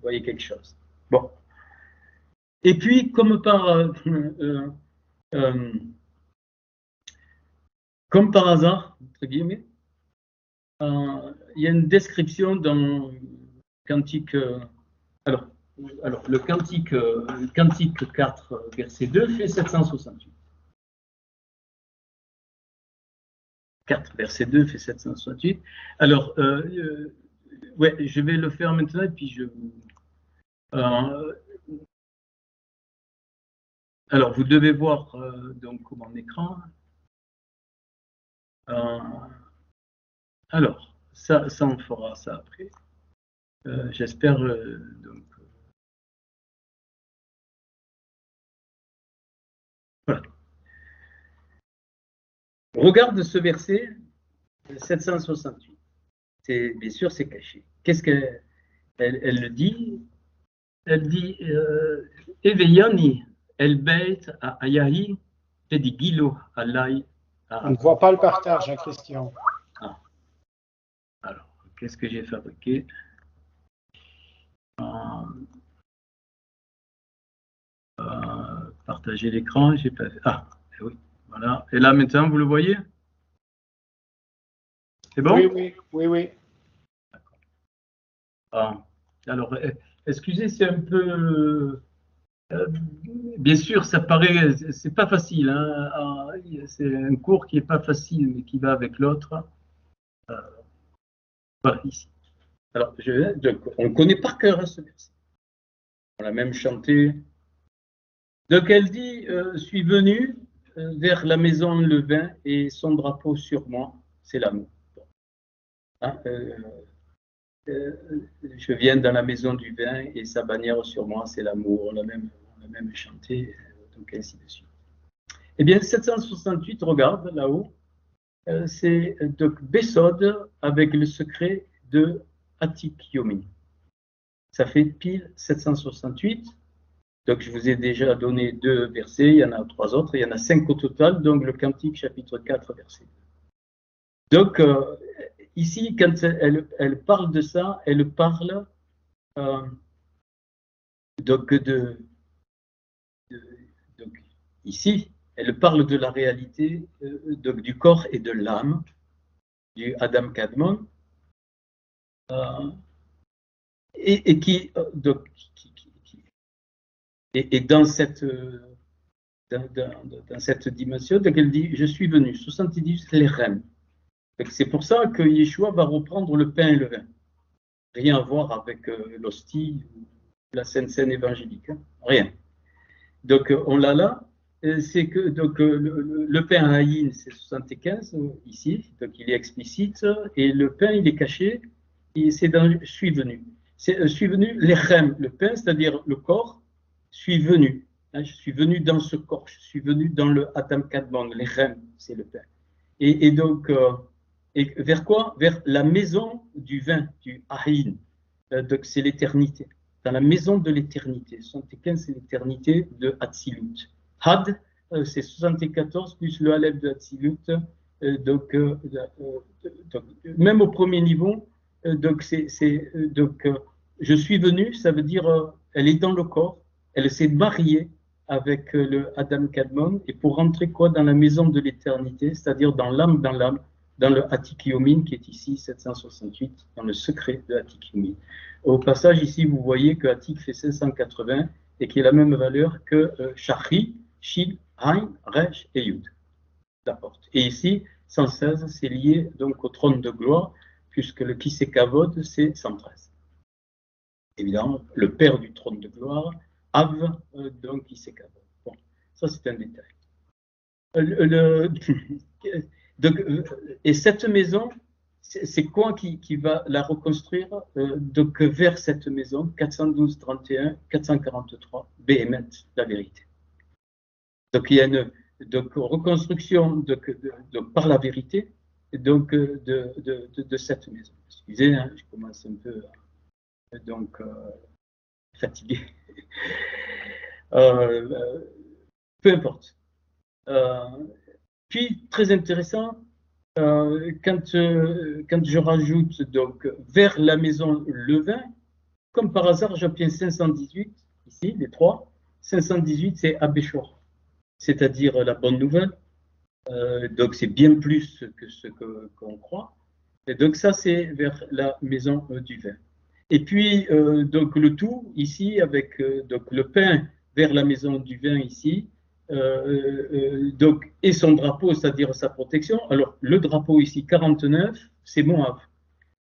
voyez quelque chose. Bon. Et puis, comme par hasard, entre guillemets, il y a une description dans le Cantique. Alors, le Cantique 4, verset 2 fait 768. 4, verset 2 fait 768. Alors, ouais, je vais le faire maintenant et puis je vous. Alors, vous devez voir donc mon écran. Alors, ça, on fera ça après. J'espère donc. Voilà. Regarde ce verset 768. Bien sûr, c'est caché. Qu'est-ce qu'elle le dit? Elle dit Eveyani el beit à Ayahi tedigilo alai. On ne voit pas le partage, hein, Christian. Ah. Alors, qu'est-ce que j'ai fabriqué? Partager l'écran, j'ai pas. Ah, oui, voilà. Et là maintenant, vous le voyez? C'est bon? Oui. Alors, excusez, c'est un peu. Bien sûr, ça paraît, c'est pas facile. Hein, c'est un cours qui est pas facile, mais qui va avec l'autre. Voilà, ici. Alors, on connaît par cœur ce verset. On l'a même chanté. Donc, elle dit suis venu vers la maison le vin et son drapeau sur moi, c'est l'amour. Hein, je viens dans la maison du vin et sa bannière sur moi, c'est l'amour. On l'a même chanté, donc ainsi de suite. Eh bien, 768, regarde là-haut, c'est donc Bessod avec le secret de Atik Yomi. Ça fait pile 768. Donc, je vous ai déjà donné 2 versets, il y en a 3 autres, il y en a 5 au total, donc le Cantique chapitre 4, verset 2. Donc, ici, quand elle parle de ça, elle parle donc ici, elle parle de la réalité donc, du corps et de l'âme, du Adam Kadmon, et qui, donc, et dans cette dimension, donc elle dit, je suis venu, 70 les rênes. C'est pour ça que Yeshua va reprendre le pain et le vin. Rien à voir avec l'hostie ou la Sainte Seine évangélique. Hein. Rien. Donc, on l'a là. C'est que donc, le pain à Haïn, c'est 75 ici. Donc, il est explicite. Et le pain, il est caché. Et c'est dans je suis venu. Je suis venu, l'echem, le pain, c'est-à-dire le corps, suis venu. Hein, je suis venu dans ce corps. Je suis venu dans le Adam Kadmon. L'echem, c'est le pain. Et donc, et vers quoi? Vers la maison du vin, du Ahin. Donc, c'est l'éternité. Dans la maison de l'éternité. 75, c'est l'éternité de Hatzilut. Had, c'est 74 plus le Aleph de Hatzilut. Donc, même au premier niveau, donc, je suis venu, ça veut dire, elle est dans le corps, elle s'est mariée avec le Adam Kadmon, et pour rentrer quoi dans la maison de l'éternité, c'est-à-dire dans l'âme, dans le Atik Yomin qui est ici, 768, dans le secret de Atik Yomin. Au passage, ici, vous voyez que Atik fait 580 et qui est la même valeur que Shachri, Shil, Hain, Resh et Yud, la porte. Et ici, 116, c'est lié donc au trône de gloire, puisque le Kisekavod, c'est 113. Évidemment, le père du trône de gloire, Av, donc Kisekavod. Bon, ça c'est un détail. Donc, et cette maison, c'est quoi qui va la reconstruire donc vers cette maison, 412-31, 443, Béhémet, la vérité. Donc il y a une reconstruction par la vérité donc, de cette maison. Excusez, hein, je commence un peu donc fatigué. Peu importe. Puis, très intéressant, quand je rajoute donc vers la maison Levin, comme par hasard, j'obtiens 518, ici, les trois. 518, c'est Abéchor, c'est-à-dire la bonne nouvelle. Donc, c'est bien plus que ce qu'on croit. Et donc, ça, c'est vers la maison du vin. Et puis, donc, le tout, ici, avec donc, le pain vers la maison du vin, ici, donc, et son drapeau, c'est-à-dire sa protection. Alors, le drapeau ici, 49, c'est Moab.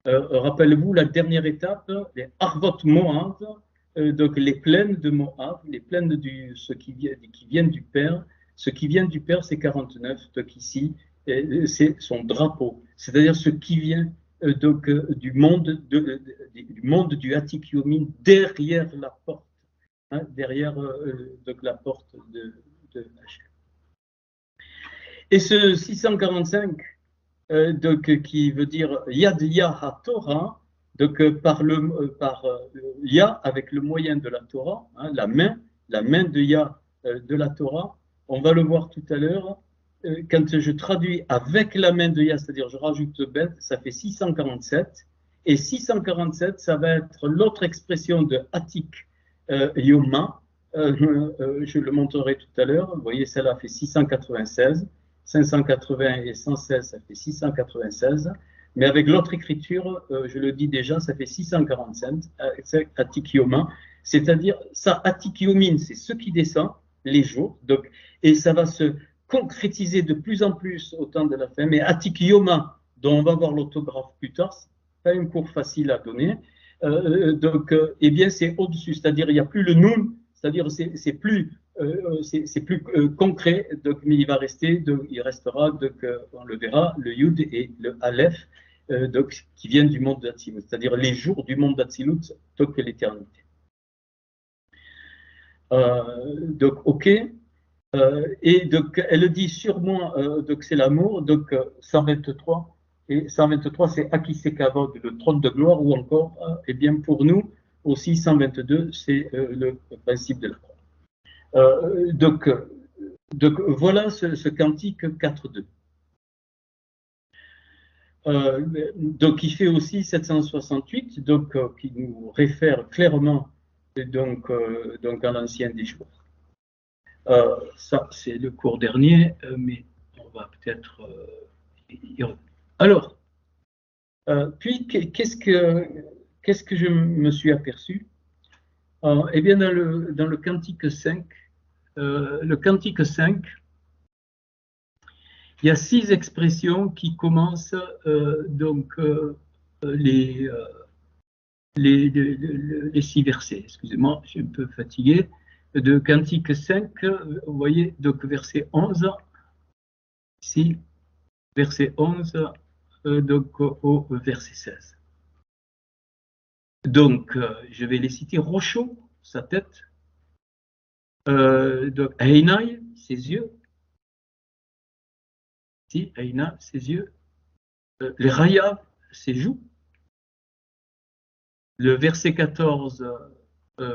Rappelez-vous la dernière étape, les Arvot Moab, donc les plaines de Moab, les plaines de ce qui viennent du Père. Ce qui vient du Père, c'est 49, donc ici, c'est son drapeau, c'est-à-dire ce qui vient donc, du monde du Atik Yomin derrière la porte, hein, derrière donc, la porte de Hachem. Et ce 645, donc, qui veut dire Yad Yah HaTorah, donc par Yah avec le moyen de la Torah, hein, la main de Yah de la Torah, on va le voir tout à l'heure, quand je traduis avec la main de Yah, c'est-à-dire je rajoute Bet, ça fait 647, et 647, ça va être l'autre expression de Atik Yoma, je le montrerai tout à l'heure, vous voyez, celle-là fait 696, 580 et 116, ça fait 696. Mais avec l'autre écriture, je le dis déjà, ça fait 645, Atikioma. C'est-à-dire, ça, Atikiomin, c'est ce qui descend, les jours. Donc, et ça va se concrétiser de plus en plus au temps de la fin. Mais Atikioma, dont on va voir l'autographe plus tard, c'est pas un cours facile à donner. Donc, eh bien, c'est au-dessus. C'est-à-dire, il n'y a plus le Nun, c'est-à-dire, c'est plus concret, donc, mais il restera, donc, on le verra, le Yud et le Aleph, donc, qui viennent du monde d'Atsilut, c'est-à-dire les jours du monde d'Atsilut, donc l'éternité. Donc, ok. Et donc, elle dit sur moi, donc c'est l'amour, donc 123. Et 123, c'est Akisekavod, le trône de gloire, ou encore, eh bien, pour nous, aussi 122, c'est le principe de la croix. Donc, voilà ce cantique 4.2. Donc, il fait aussi 768, donc, qui nous réfère clairement donc à l'ancien des jours. Ça, c'est le cours dernier, mais on va peut-être y revenir. Alors, puis, qu'est-ce que je me suis aperçu? Eh bien, dans le cantique 5, le cantique 5, il y a 6 expressions qui commencent donc les 6 versets. Excusez-moi, je suis un peu fatigué. De Cantique 5, vous voyez, donc verset 11, ici, verset 11, donc au verset 16. Donc, je vais les citer. Rocho, sa tête. Donc, Einai, ses yeux. Si, Aina, ses yeux. Les Raya, ses joues. Le verset 14,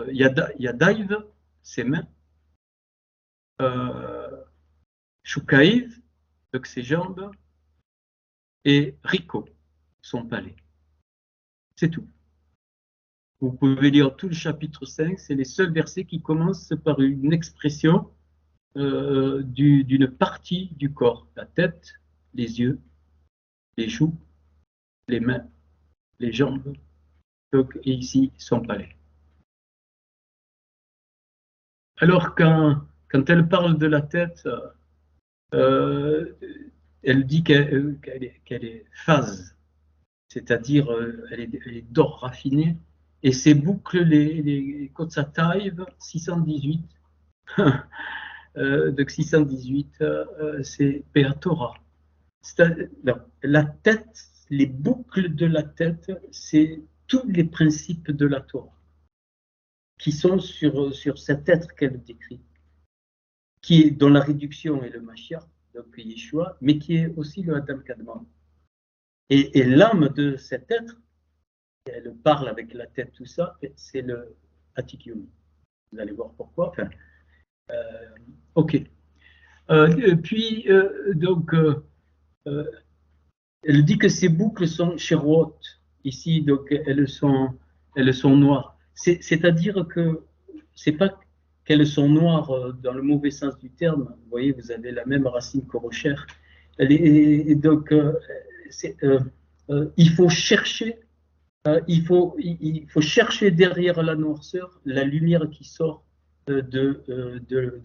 Yadaïv, ses mains. Shukaïv, donc ses jambes. Et Rico, son palais. C'est tout. Vous pouvez lire tout le chapitre 5, c'est les seuls versets qui commencent par une expression d'une partie du corps, la tête, les yeux, les joues, les mains, les jambes, donc, et ici son palais. Alors quand elle parle de la tête, elle dit qu'elle est phase, c'est-à-dire elle est d'or raffiné, et ses boucles, les Kotzataïv 618, donc 618, c'est Beatora. La tête, les boucles de la tête, c'est tous les principes de la Torah qui sont sur cet être qu'elle décrit, qui est dans la réduction et le Mashiach, donc Yeshua, mais qui est aussi le Adam Kadmon. Et l'âme de cet être, elle parle avec la tête, tout ça, c'est le Atikyum. Vous allez voir pourquoi. Enfin, ok. Puis, donc, elle dit que ces boucles sont chérotes. Ici, donc, elles sont noires. C'est-à-dire que c'est pas qu'elles sont noires dans le mauvais sens du terme. Vous voyez, vous avez la même racine qu'Orocher. Donc, il faut chercher. Il faut chercher derrière la noirceur la lumière qui sort de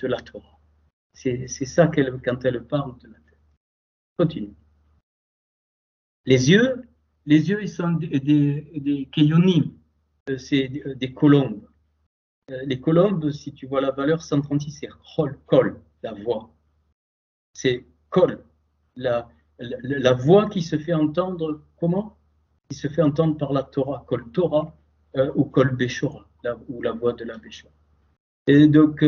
la Torah. C'est ça quand elle parle de la tête. Continue. Les yeux, ils sont des keyonim, c'est des colombes. Les colombes, si tu vois la valeur 136, c'est kol, la voix. C'est kol, la voix qui se fait entendre, comment? Qui se fait entendre par la Torah, kol Torah ou kol Beshora, ou la voix de la Beshora. Et donc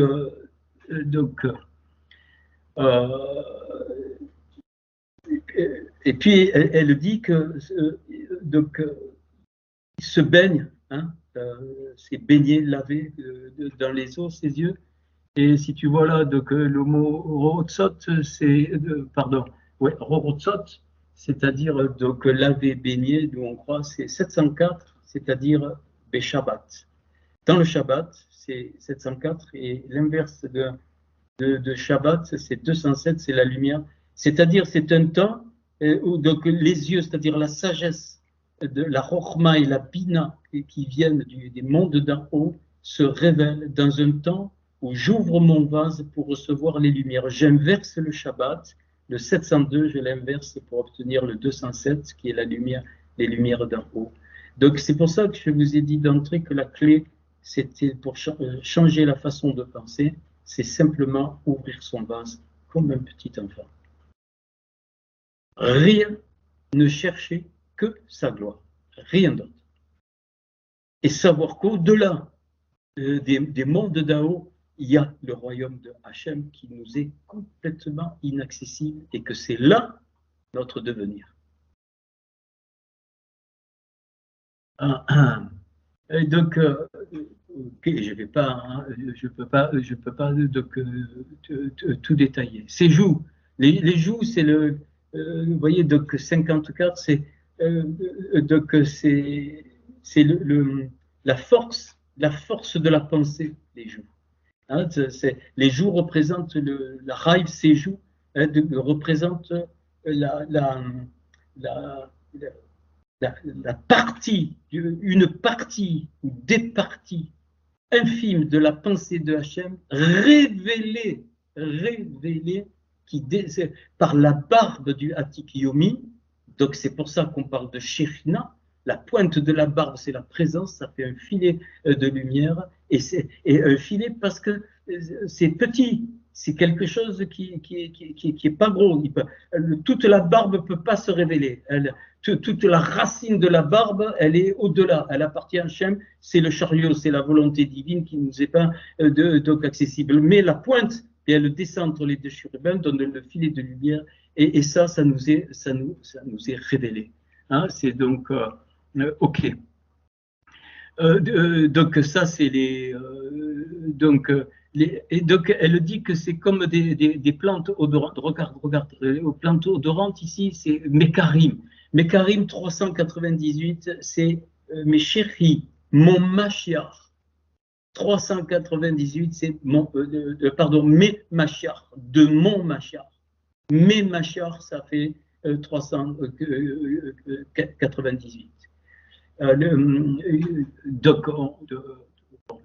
et puis elle dit que il se baigne, hein, c'est baigner, laver dans les eaux ses yeux. Et si tu vois là, donc le mot rotsot, c'est rotsot, c'est-à-dire donc laver, baigner, d'où on croit, c'est 704, c'est-à-dire Beshabbat. Dans le Shabbat, c'est 704 et l'inverse de Shabbat, c'est 207, c'est la lumière. C'est-à-dire, c'est un temps où donc, les yeux, c'est-à-dire la sagesse, de la Chokhma et la Bina qui viennent des mondes d'en haut, se révèlent dans un temps où j'ouvre mon vase pour recevoir les lumières. J'inverse le Shabbat, le 702, je l'inverse pour obtenir le 207, qui est la lumière, les lumières d'en haut. Donc, c'est pour ça que je vous ai dit d'entrée que la clé, c'était pour changer la façon de penser, c'est simplement ouvrir son vase comme un petit enfant. Rien, ne chercher que sa gloire, rien d'autre. Et savoir qu'au-delà des mondes d'en haut, il y a le royaume de Hachem qui nous est complètement inaccessible et que c'est là notre devenir. Et donc, okay, je peux pas donc, tout détailler. Ces joues, les joues, c'est le, vous voyez, donc 54, c'est donc c'est la force de la pensée, les joues. Hein, les joues représentent la raiv, ces joues représentent la partie, une partie ou des parties infimes de la pensée de Hachem révélée par la barbe du Atik Yomi. Donc c'est pour ça qu'on parle de Shechina. La pointe de la barbe, c'est la présence, ça fait un filet de lumière, et un filet parce que c'est petit, c'est quelque chose qui est pas gros. Toute la barbe ne peut pas se révéler. Toute la racine de la barbe, elle est au-delà, elle appartient à Hachem, c'est le chariot, c'est la volonté divine qui nous est pas donc accessible. Mais la pointe, et elle descend entre les deux chérubins, donne le filet de lumière, et ça nous est révélé. Hein, c'est donc ok. Donc ça c'est et donc elle dit que c'est comme des plantes odorantes. Regarde, aux plantes odorantes ici c'est Mekarim. Mekarim 398, c'est mes chéris, mon Mashiach. 398, c'est mon, mes Mashiach, de mon Mashiach. Mes Mashiach, ça fait 398. Donc, je ne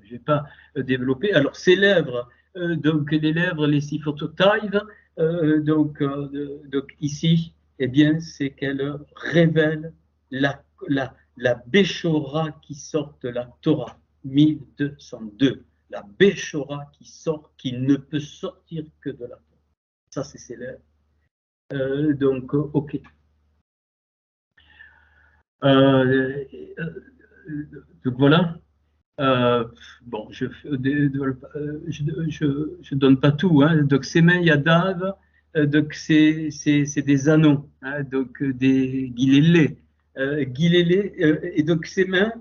vais pas développer. Alors, ces lèvres, donc les lèvres, les sifototaïv, donc ici, eh bien, c'est qu'elle révèle la Béchora qui sort de la Torah, 1202. La Béchora qui ne peut sortir que de la Torah. Ça, c'est ses lèvres. Donc, ok. Donc voilà. Bon, je donne pas tout. Hein. Donc ces mains Yadav, donc c'est des anneaux, hein, donc des guilélés, et donc ces mains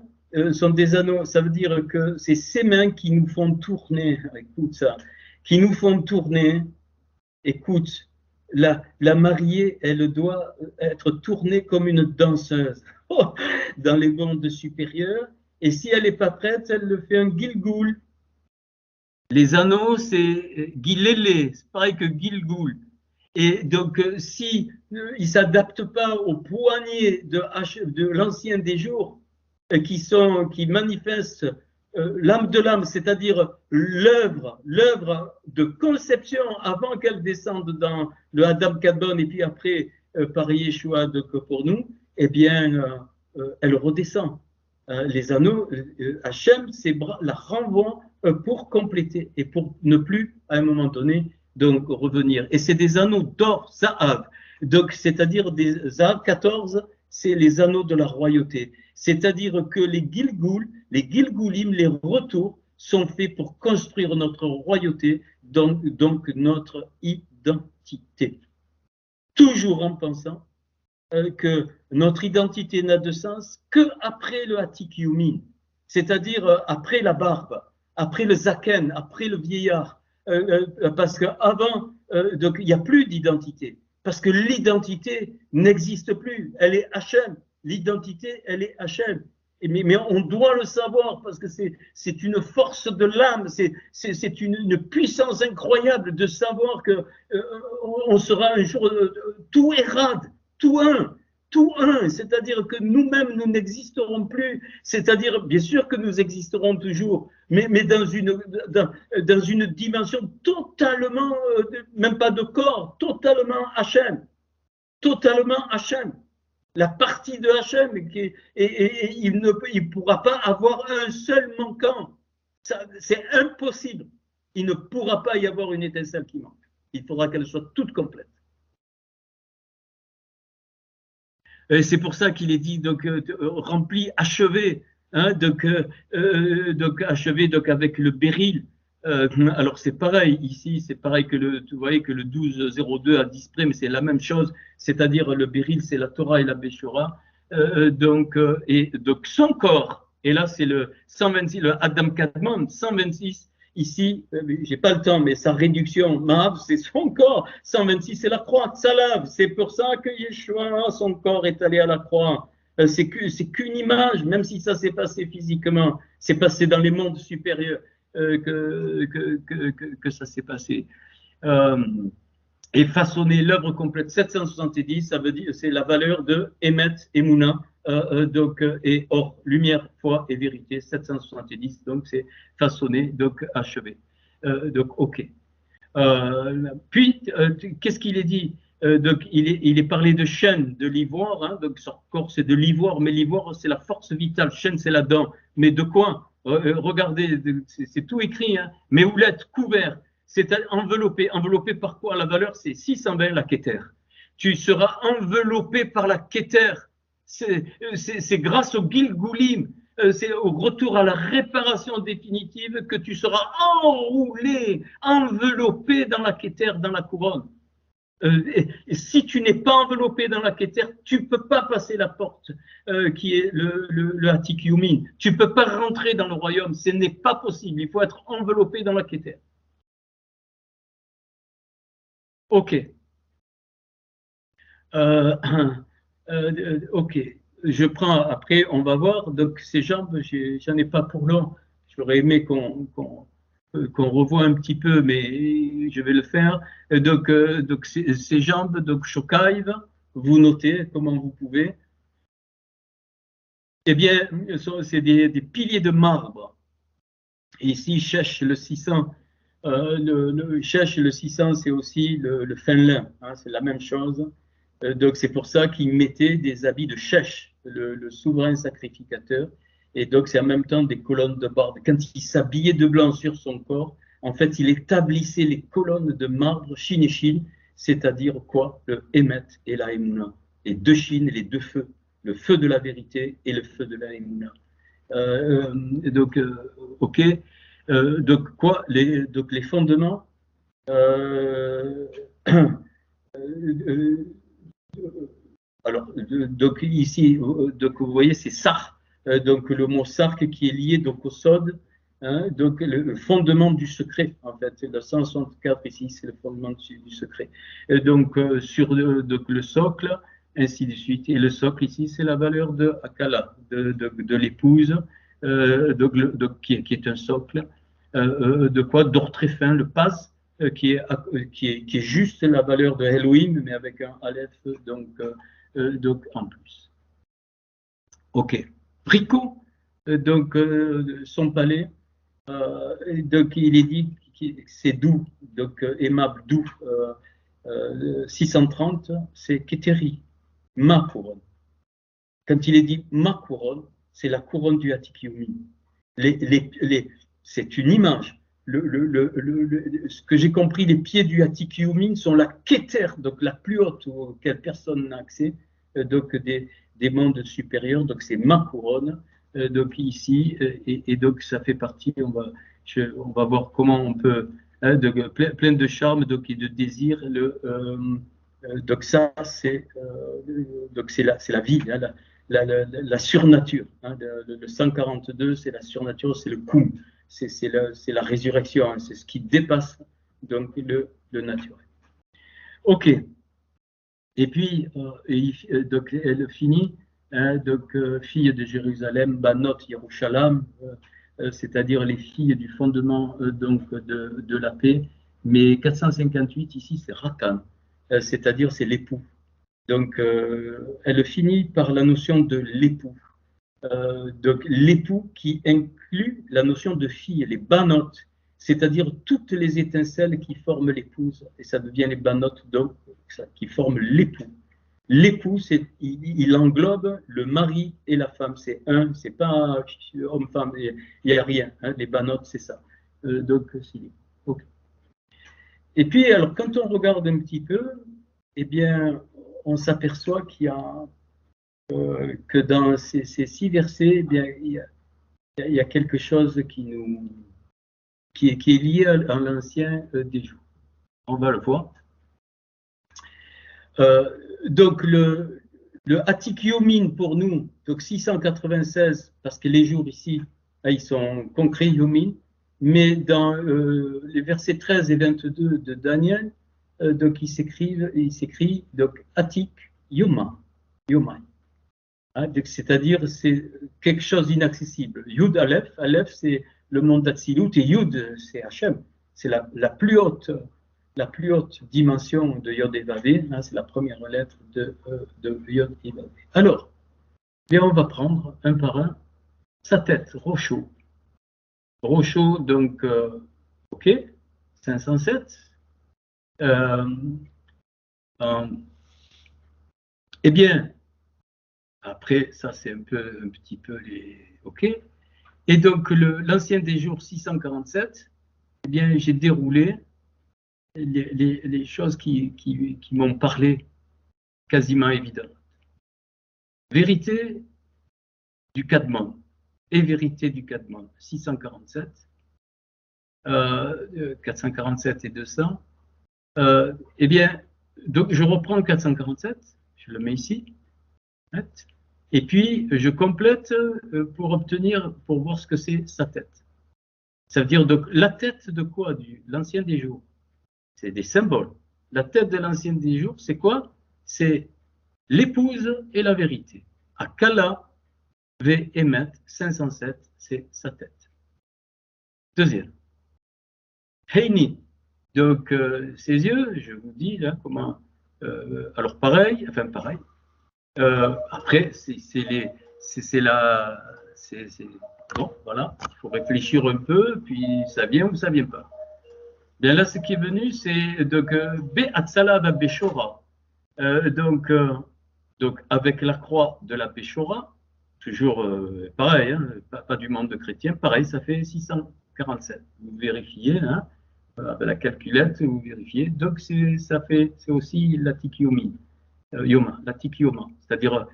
sont des anneaux. Ça veut dire que c'est ces mains qui nous font tourner. Écoute ça, qui nous font tourner. Écoute. La mariée, elle doit être tournée comme une danseuse dans les mondes supérieurs. Et si elle n'est pas prête, elle le fait un Gilgoul. Les anneaux, c'est Gilélé, c'est pareil que Gilgoul. Et donc, si il ne s'adapte pas aux poignées de l'ancien des jours, qui manifestent l'âme de l'âme, c'est-à-dire l'œuvre de conception avant qu'elle descende dans le Adam Kadmon et puis après par Yeshua pour nous, eh bien, elle redescend. Les anneaux, Hachem, ses bras la renvoient pour compléter et pour ne plus, à un moment donné, donc revenir. Et c'est des anneaux d'or, Zahav, donc c'est-à-dire des Zahav 14, c'est les anneaux de la royauté. C'est-à-dire que les Gilgoulim, les retours, sont faits pour construire notre royauté, donc notre identité. Toujours en pensant que notre identité n'a de sens qu'après le Hatik Yumin, c'est-à-dire après la barbe, après le zaken, après le vieillard, parce qu'avant, donc il n'y a plus d'identité, parce que l'identité n'existe plus, elle est Hachem, l'identité, elle est Hachem. Mais on doit le savoir parce que c'est une force de l'âme, c'est une puissance incroyable de savoir que on sera un jour tout érade, tout un, c'est-à-dire que nous-mêmes, nous n'existerons plus, c'est-à-dire, bien sûr que nous existerons toujours, mais dans une dimension totalement, même pas de corps, totalement Hachem, la partie de Hachem, et il ne pourra pas avoir un seul manquant, c'est impossible, il ne pourra pas y avoir une étincelle qui manque, il faudra qu'elle soit toute complète. C'est pour ça qu'il est dit donc rempli, achevé, hein, donc achevé donc avec le béryl. Alors c'est pareil ici, c'est pareil que vous voyez que le 1202 à 10 près, mais c'est la même chose. C'est-à-dire le béryl, c'est la Torah et la Béchora. Et donc son corps. Et là c'est le 126, le Adam Kadmon 126. Ici, j'ai pas le temps, mais sa réduction, Mahav, c'est son corps. 126, c'est la croix, Tsalav. C'est pour ça que Yeshua, son corps est allé à la croix. C'est qu'une image, même si ça s'est passé physiquement, c'est passé dans les mondes supérieurs que ça s'est passé. Et façonner l'œuvre complète 770, ça veut dire c'est la valeur de Emet, Emouna, et or, lumière, foi et vérité, 770, donc c'est façonné, donc achevé. Donc, ok. Puis, qu'est-ce qu'il est dit donc, il est parlé de chêne, de l'ivoire, hein, donc son corps c'est de l'ivoire, mais l'ivoire c'est la force vitale, chêne c'est la dent. Mais de quoi regardez, c'est tout écrit, hein, mais houlette, couvert, c'est enveloppé. Enveloppé par quoi? La valeur c'est 620 la Keter. Tu seras enveloppé par la Keter. C'est grâce au Gilgoulim, c'est au retour à la réparation définitive que tu seras enroulé, enveloppé dans la Keter, dans la couronne. Et si tu n'es pas enveloppé dans la Keter, tu ne peux pas passer la porte qui est le Hatik Yumin. Tu ne peux pas rentrer dans le royaume, ce n'est pas possible. Il faut être enveloppé dans la Keter. Ok. Ok. je prends, après, on va voir, donc ces jambes, j'en ai pas pour long. J'aurais aimé qu'on revoie un petit peu, mais je vais le faire. Donc ces jambes, donc Shokaïv, vous notez comment vous pouvez. Eh bien, c'est des piliers de marbre. Et ici, Chèche le 600. Chèche le 600, c'est aussi le Finlin, hein, c'est la même chose. Donc c'est pour ça qu'il mettait des habits de Chèche, le souverain sacrificateur. Et donc c'est en même temps des colonnes de marbre. Quand il s'habillait de blanc sur son corps, en fait, il établissait les colonnes de marbre Shin et Shin, c'est-à-dire quoi? Le Emet et la Emouna. Les deux Shin et les deux feux. Le feu de la vérité et le feu de la Emouna. Ok. Donc quoi? Donc les fondements. Alors, donc ici, donc vous voyez, c'est Sark, donc le mot Sark qui est lié donc au Sod, hein, donc le fondement du secret, en fait, c'est le 164 ici, c'est le fondement du secret. Et donc sur donc, le socle, ainsi de suite. Et le socle ici, c'est la valeur de Akala, de l'épouse, qui est un socle, de quoi? D'or très fin, le pas, qui est juste la valeur de Elohim, mais avec un Aleph, donc en plus. Ok. Rico, donc son palais, donc il est dit que c'est doux, donc aimable, doux. 630, c'est Kéteri, ma couronne. Quand il est dit ma couronne, c'est la couronne du Hatikyomi. C'est une image. Ce que j'ai compris, les pieds du Hatikyomi sont la Keter, donc la plus haute auquel personne n'a accès, donc des mondes supérieurs, donc c'est ma couronne, donc ici, et donc ça fait partie, on va voir comment on peut, hein, plein de charme donc, et de désir, donc ça c'est la vie, hein, la surnature. Hein, le 142, c'est la surnature, c'est le Koum, c'est la résurrection, hein, c'est ce qui dépasse donc le naturel. Ok. Et puis, donc, elle finit, hein, donc, fille de Jérusalem, Banot Yerushalam, c'est-à-dire les filles du fondement donc, de la paix. Mais 458, ici, c'est Rakan, c'est-à-dire c'est l'époux. Donc, elle finit par la notion de l'époux. Donc, l'époux qui inclut la notion de fille, les banotes, c'est-à-dire toutes les étincelles qui forment l'épouse, et ça devient les banotes, donc, qui forment l'époux. L'époux, il englobe le mari et la femme, c'est un, c'est pas homme-femme, il n'y a rien, hein, les banotes, c'est ça. Donc, c'est okay. Et puis, alors, quand on regarde un petit peu, eh bien, on s'aperçoit qu'il y a que dans ces 6 versets, eh bien, il y a quelque chose qui est lié à l'ancien des jours. On va le voir. Donc le Hatik-Yomin pour nous, donc 696, parce que les jours ici, ils sont concrets Yomin, mais dans les versets 13 et 22 de Daniel, donc il s'écrit donc Hatik Yoma, Yomai. Hein, c'est-à-dire c'est quelque chose d'inaccessible. Yud Aleph, Aleph c'est le monde d'Atsilut et Yud c'est Hachem, c'est la plus haute dimension de Yod et Vavé, hein, c'est la première lettre de Yod et Vavé. Alors, bien on va prendre un par un sa tête, Rocho. Rocho, donc, ok, 507. Eh bien, après, ça c'est un petit peu les... Ok. Et donc, l'ancien des jours 647, eh bien, j'ai déroulé les choses qui m'ont parlé quasiment évidentes. Vérité du Cadmon et vérité du Cadmon, 647, 447 et 200. Eh bien, donc je reprends 447, je le mets ici, et puis je complète pour voir ce que c'est sa tête. Ça veut dire donc la tête de quoi? L'ancien des jours. C'est des symboles. La tête de l'ancien des jours, c'est quoi? C'est l'épouse et la vérité. Akala ve Emet 507, c'est sa tête. Deuxième. Heini, donc ses yeux, je vous dis là comment. Alors pareil, enfin pareil. Après, bon, voilà, il faut réfléchir un peu, puis ça vient ou ça vient pas. Bien là, ce qui est venu, c'est donc Be'atzala va Beshora. Donc avec la croix de la Beshora, toujours pareil, hein, pas du monde de chrétien, pareil, ça fait 647. Vous vérifiez, hein, avec la calculette, vous vérifiez. Donc c'est aussi la Tikiomi, la Tikioma, c'est-à-dire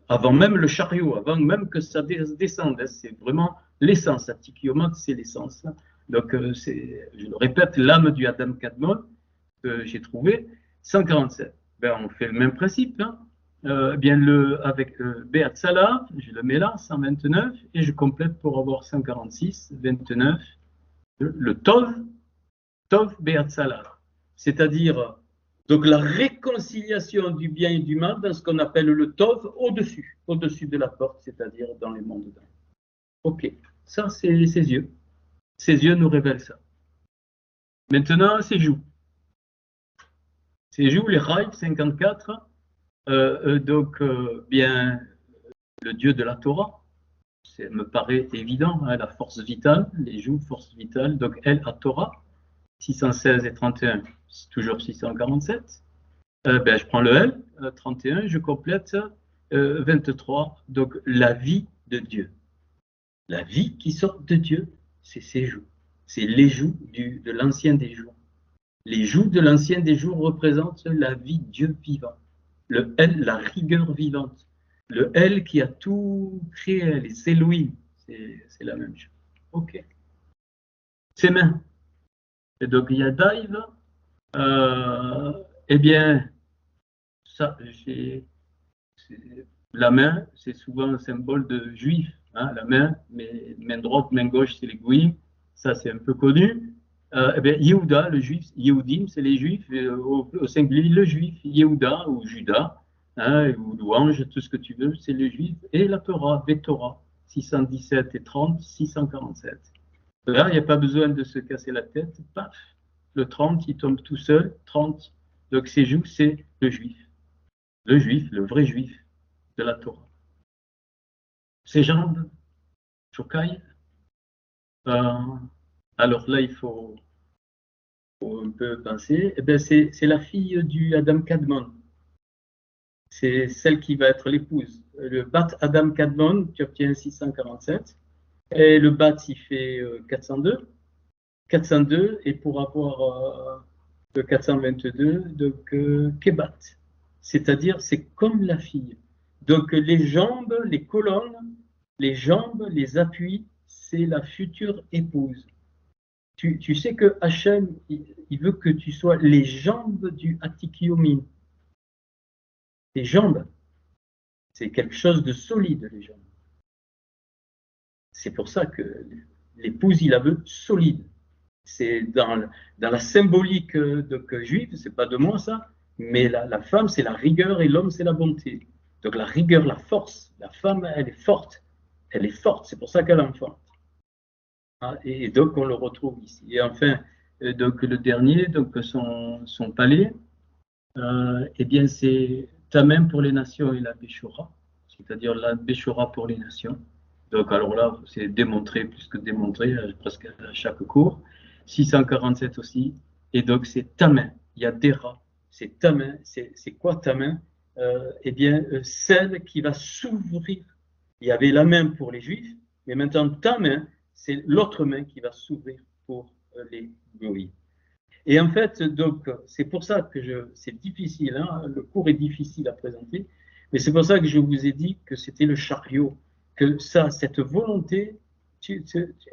avant même le chariot, avant même que ça descende, hein, c'est vraiment l'essence. La Tikioma, c'est l'essence. Donc je le répète, l'âme du Adam Kadmon que j'ai trouvé, 147. Ben, on fait le même principe. Hein. Bien avec Be'at Salah, je le mets là, 129, et je complète pour avoir 146, 29, le Tov Be'at Salah. C'est-à-dire, donc la réconciliation du bien et du mal dans ce qu'on appelle le Tov au-dessus de la porte, c'est-à-dire dans les mondes d'âme. Ok, ça c'est ses yeux. Ses yeux nous révèlent ça. Maintenant, ses joues. Ses joues, les Raïd 54, bien, le Dieu de la Torah, ça me paraît évident, hein, la force vitale, les joues, force vitale, donc elle, à Torah, 616 et 31, c'est toujours 647. Ben, je prends le L, 31, je complète 23, donc la vie de Dieu. La vie qui sort de Dieu, c'est ses joues. C'est les joues de l'ancien des jours. Les joues de l'ancien des jours représentent la vie Dieu vivant. Le L, la rigueur vivante. Le L qui a tout créé, les Elohim, c'est la même chose. Ok. Ses mains. Et donc Yadaïv, eh bien, ça, la main, c'est souvent un symbole de juif. Hein, la main, mais main droite, main gauche, c'est les Goïm. Ça, c'est un peu connu. Eh bien, Yehuda, le juif, Yehudim, c'est les juifs, au singulier, le juif, Yehuda ou Judas, hein, ou louange, tout ce que tu veux, c'est le juif, et la Torah, Torah, 617 et 30, 647. Là, il n'y a pas besoin de se casser la tête, paf, le 30, il tombe tout seul, 30. Donc, ses joues, c'est le juif, le vrai juif de la Torah. Ses jambes, Chokai. Alors là, il faut un peu penser. Eh bien, c'est la fille du Adam Kadmon. C'est celle qui va être l'épouse. Le Bat Adam Kadmon, tu obtiens 647. Et le Bat, il fait 402. 402, et pour avoir le 422, donc Kebat. C'est-à-dire, c'est comme la fille. Donc, les jambes, les colonnes, les jambes, les appuis, c'est la future épouse. Tu sais que Hachem, il veut que tu sois les jambes du Atikiomin. Les jambes, c'est quelque chose de solide, les jambes. C'est pour ça que l'épouse, il la veut solide. C'est dans la symbolique juive, c'est pas de moi ça, mais la femme, c'est la rigueur et l'homme, c'est la bonté. Donc la rigueur, la force, la femme, elle est forte. Elle est forte, c'est pour ça qu'elle enfante. Et donc, on le retrouve ici. Et enfin, donc, le dernier, donc, son palais, eh bien, c'est ta main pour les nations et la Béchora, c'est-à-dire la Béchora pour les nations. Donc, alors là, c'est démontré, plus que démontré, presque à chaque cours. 647 aussi. Et donc, c'est ta main. Il y a Dera. C'est ta main. C'est quoi ta main? Eh bien, celle qui va s'ouvrir. Il y avait la main pour les Juifs, mais maintenant, ta main, c'est l'autre main qui va s'ouvrir pour les goïs. Et en fait, donc, c'est pour ça que c'est difficile, hein, le cours est difficile à présenter, mais c'est pour ça que je vous ai dit que c'était le chariot, que cette volonté,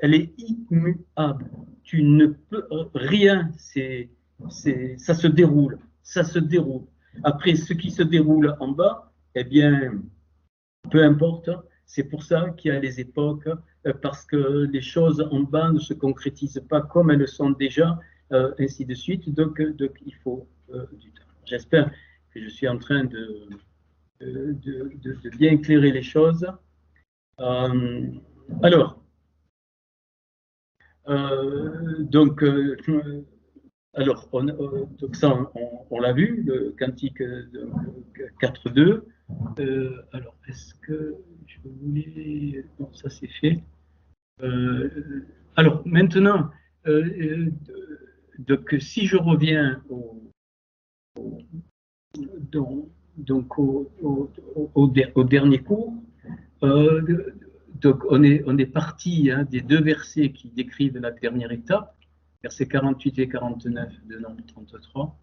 elle est immuable. Tu ne peux rien, ça se déroule, ça se déroule. Après, ce qui se déroule en bas, eh bien, peu importe. C'est pour ça qu'il y a les époques, parce que les choses en bas ne se concrétisent pas comme elles sont déjà, ainsi de suite. Donc il faut du temps. J'espère que je suis en train de de bien éclairer les choses. Alors, donc ça, on l'a vu, le cantique 4.2. Alors, est-ce que je voulais... Non, ça c'est fait. Alors, maintenant, donc, si je reviens au dernier cours, donc on est parti des deux versets qui décrivent la dernière étape, versets 48 et 49 de Nombre 33.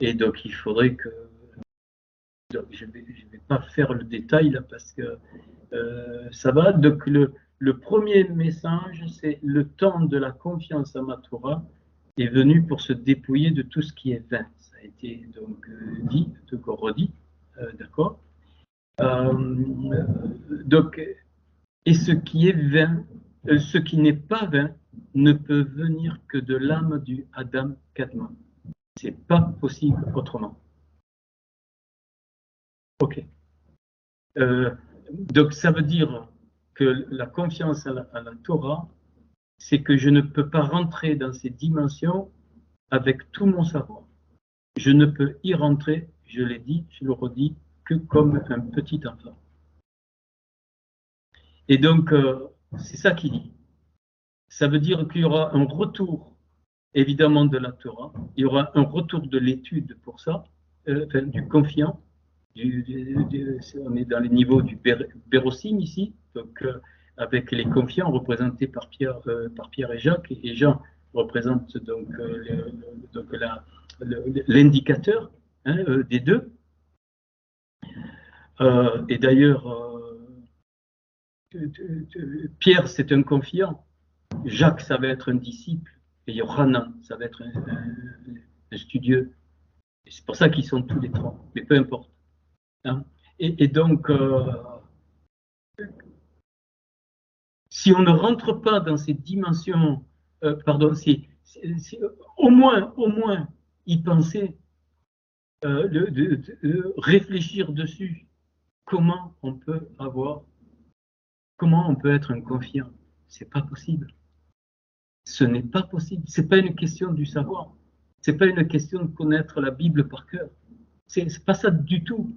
Et donc il faudrait que... Donc, je ne vais pas faire le détail là parce que ça va. Donc le premier message, c'est le temps de la confiance à ma Torah est venu pour se dépouiller de tout ce qui est vain. Ça a été donc dit, donc redit, d'accord. Donc, et ce qui est vain, ce qui n'est pas vain, ne peut venir que de l'âme du Adam Kadmon. C'est pas possible autrement. Ok. Donc ça veut dire que la confiance à la Torah, c'est que je ne peux pas rentrer dans ces dimensions avec tout mon savoir. Je ne peux y rentrer, je l'ai dit, je le redis, que comme un petit enfant. Et donc, c'est ça qu'il dit. Ça veut dire qu'il y aura un retour, évidemment, de la Torah. Il y aura un retour de l'étude pour ça, du confiant. On est dans les niveaux du Bérosim ici, donc avec les confiants représentés par Pierre et Jacques, et Jean représente donc l'indicateur des deux. Et d'ailleurs, Pierre c'est un confiant, Jacques ça va être un disciple, et Yohanan ça va être un studieux. Et c'est pour ça qu'ils sont tous les trois, mais peu importe. Hein. Et donc, si on ne rentre pas dans ces dimensions, pardon, si au moins y penser, réfléchir dessus, comment on peut être un confiant? C'est pas possible. Ce n'est pas possible. C'est pas une question du savoir. C'est pas une question de connaître la Bible par cœur. C'est pas ça du tout.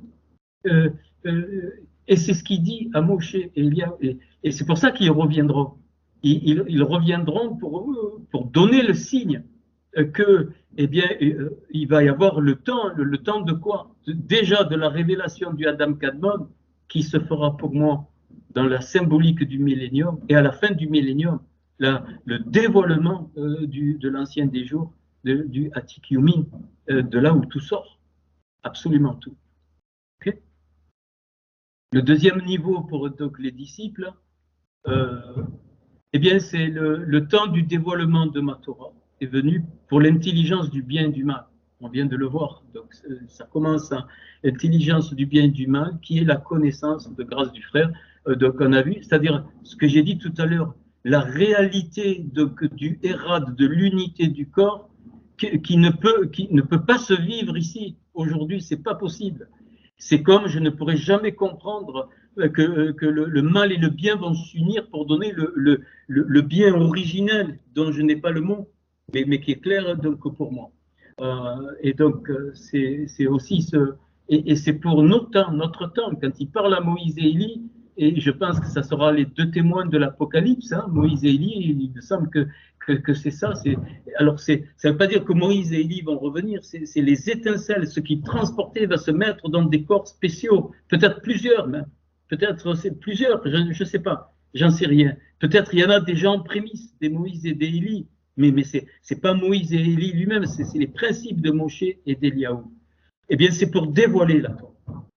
Et c'est ce qu'il dit à Moshe et Elia, et c'est pour ça qu'ils reviendront. Ils reviendront pour donner le signe que, eh bien, il va y avoir le temps de quoi? Déjà de la révélation du Adam Kadmon qui se fera pour moi dans la symbolique du millénium, et à la fin du millénium, le dévoilement de l'ancien des jours, du Atik Yumin, de là où tout sort, absolument tout. Okay. Le deuxième niveau pour donc, les disciples, eh bien, c'est le temps du dévoilement de ma Torah est venu pour l'intelligence du bien et du mal. On vient de le voir. Donc, ça commence à l'intelligence du bien et du mal, qui est la connaissance de grâce du frère. Donc, on a vu, c'est-à-dire ce que j'ai dit tout à l'heure, la réalité du Hérad, de l'unité du corps, qui ne peut pas se vivre ici. Aujourd'hui, c'est pas possible. C'est comme je ne pourrais jamais comprendre que le mal et le bien vont s'unir pour donner le bien originel dont je n'ai pas le mot, mais qui est clair donc pour moi. Et donc c'est aussi ce, et c'est pour notre temps, quand il parle à Moïse et Élie, et je pense que ça sera les deux témoins de l'Apocalypse, hein, Moïse et Élie, il me semble que c'est ça. Alors ça ne veut pas dire que Moïse et Élie vont revenir, c'est les étincelles, ce qui transportait va se mettre dans des corps spéciaux, peut-être plusieurs, mais peut-être c'est plusieurs, je ne sais pas, j'en sais rien. Peut-être il y en a déjà en prémisse, des Moïse et des Élie, mais c'est pas Moïse et Élie lui-même, c'est les principes de Moshe et d'Eliaou. Eh bien, c'est pour dévoiler la Torah.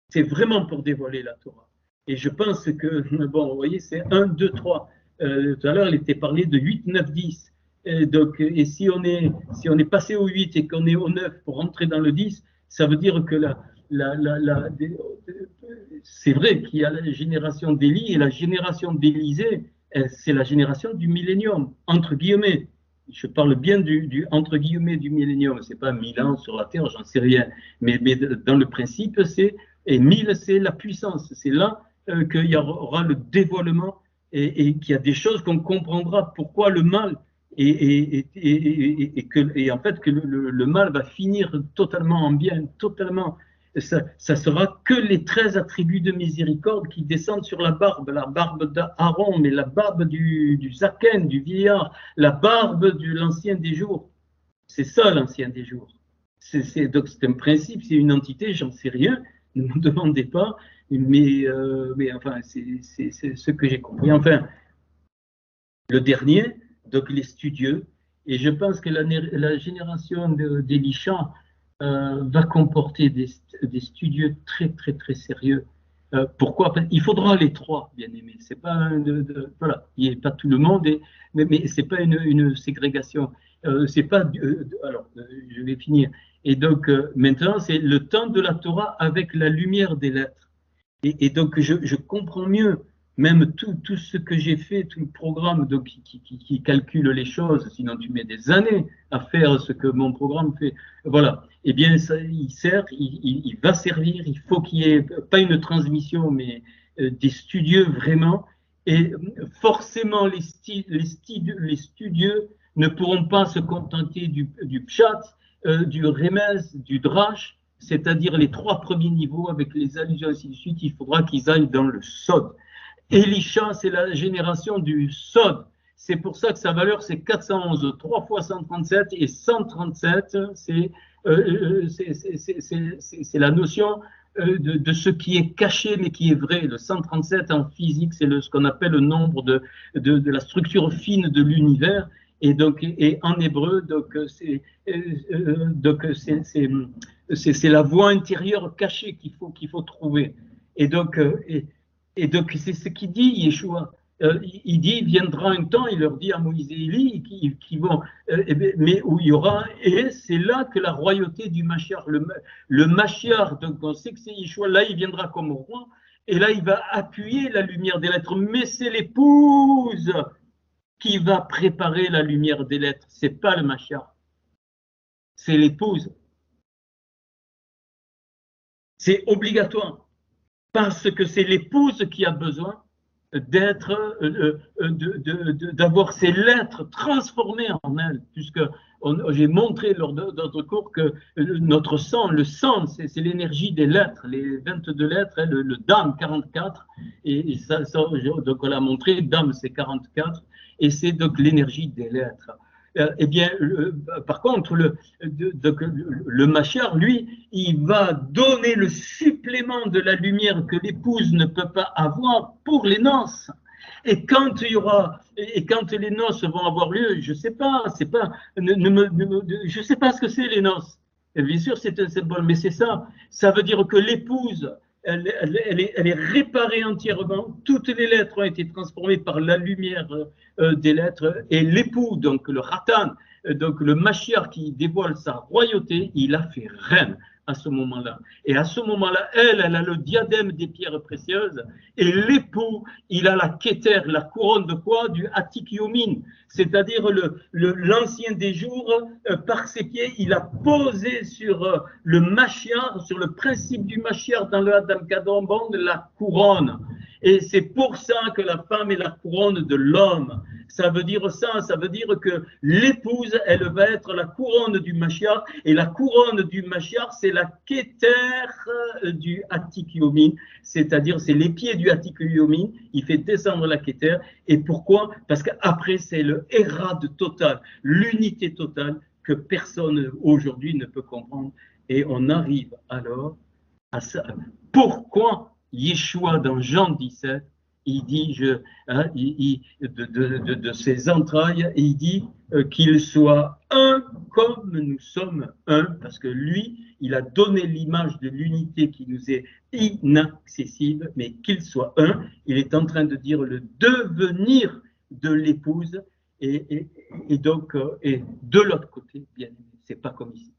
C'est vraiment pour dévoiler la Torah. Et je pense que, bon, vous voyez, c'est 1, 2, 3. Tout à l'heure, il était parlé de 8, 9, 10. Donc, et si on est passé au 8 et qu'on est au 9 pour rentrer dans le 10, ça veut dire que c'est vrai qu'il y a la génération d'Élie et la génération d'Élisée, c'est la génération du millénium, entre guillemets. Je parle bien entre guillemets du millénium, c'est pas 1000 ans sur la terre, j'en sais rien. Mais dans le principe, c'est Et 1000, c'est la puissance. C'est là qu'il y aura le dévoilement et qu'il y a des choses qu'on comprendra pourquoi le mal et en fait que le mal va finir totalement en bien, totalement. Ça sera que les 13 attributs de miséricorde qui descendent sur la barbe d'Aaron, mais la barbe du Zaken, du vieillard, la barbe de l'ancien des jours. C'est ça l'ancien des jours. Donc c'est un principe, c'est une entité, j'en sais rien, ne me demandez pas, mais enfin, c'est ce que j'ai compris. Enfin, le dernier, donc les studieux, et je pense que la génération d'Elisha va comporter des studieux très, très, très sérieux. Pourquoi? Il faudra les trois, bien aimés. C'est pas voilà, il n'y a pas tout le monde, mais c'est pas une ségrégation. C'est pas. Alors, je vais finir. Et donc, maintenant, c'est le temps de la Torah avec la lumière des lettres. Et donc, je comprends mieux, même tout ce que j'ai fait, tout le programme donc, qui calcule les choses, sinon tu mets des années à faire ce que mon programme fait. Voilà. Eh bien, ça, il sert, il va servir, il faut qu'il y ait, pas une transmission, mais des studieux vraiment. Et forcément, les studieux ne pourront pas se contenter du pshat, du remez, du drash, c'est-à-dire les trois premiers niveaux avec les allusions ainsi de suite. Il faudra qu'ils aillent dans le sod. Elisha, c'est la génération du sod. C'est pour ça que sa valeur, c'est 411. 3 fois 137 et 137, c'est la notion de ce qui est caché mais qui est vrai. Le 137 en physique, c'est ce qu'on appelle le nombre de la structure fine de l'univers. Et donc, et en hébreu, donc c'est la voie intérieure cachée qu'il faut trouver. Et donc, c'est ce qu'il dit Yeshua. Il dit, il viendra un temps, il leur dit à Moïse et Élie, qui vont, mais où il y aura, et c'est là que la royauté du Mashiach, le Mashiach, donc on sait que c'est Yeshua, là il viendra comme roi, et là il va appuyer la lumière des lettres, mais c'est l'épouse qui va préparer la lumière des lettres, c'est pas le Mashiach, c'est l'épouse. C'est obligatoire, parce que c'est l'épouse qui a besoin d'être, d'avoir ces lettres transformées en elle, puisque j'ai montré lors de notre cours que notre sang, le sang, c'est l'énergie des lettres, les 22 lettres, le dam 44, et ça, donc on l'a montré, dam c'est 44, et c'est donc l'énergie des lettres. Eh bien, par contre, le Mashiach, lui, il va donner le supplément de la lumière que l'épouse ne peut pas avoir pour les noces. Et quand il y aura, et quand les noces vont avoir lieu, je sais pas, c'est pas, je sais pas ce que c'est les noces. Et bien sûr, c'est un symbole, mais c'est ça. Ça veut dire que l'épouse, elle est réparée entièrement. Toutes les lettres ont été transformées par la lumière des lettres. Et l'époux, donc le Ratan, donc le Mashiach qui dévoile sa royauté, il a fait reine à ce moment-là. Et à ce moment-là, elle a le diadème des pierres précieuses. Et l'époux, il a la kéter, la couronne de quoi? Du Atik Yomin, c'est-à-dire l'ancien des jours, par ses pieds, il a posé sur le Mashiach, sur le principe du Mashiach dans le Adam Kadon, la couronne. Et c'est pour ça que la femme est la couronne de l'homme. Ça veut dire ça, ça veut dire que l'épouse, elle va être la couronne du Mashiach, et la couronne du Mashiach, c'est la kéter du Atik Yomin, c'est-à-dire c'est les pieds du Atik Yomin, il fait descendre la kéter. Et pourquoi? Parce qu'après, c'est le hérad total, l'unité totale que personne aujourd'hui ne peut comprendre. Et on arrive alors à ça. Pourquoi Yeshua, dans Jean 17, il dit de ses entrailles, il dit qu'il soit un comme nous sommes un, parce que lui, il a donné l'image de l'unité qui nous est inaccessible, mais qu'il soit un. Il est en train de dire le devenir de l'épouse, et donc et de l'autre côté, bien aimé, c'est pas comme ici.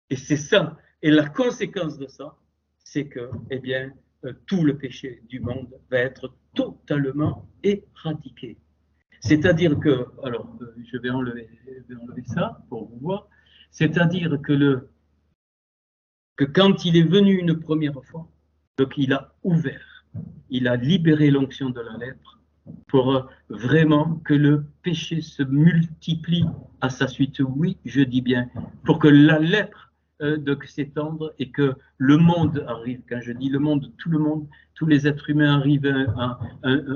Et c'est ça. Et la conséquence de ça, c'est que, eh bien, tout le péché du monde va être totalement éradiqué. C'est-à-dire que, alors, je vais enlever ça pour vous voir, c'est-à-dire que que quand il est venu une première fois, donc il a ouvert, il a libéré l'onction de la lèpre pour vraiment que le péché se multiplie à sa suite. Oui, je dis bien, pour que la lèpre donc s'étendre et que le monde arrive. Quand je dis le monde, tous les êtres humains arrivent à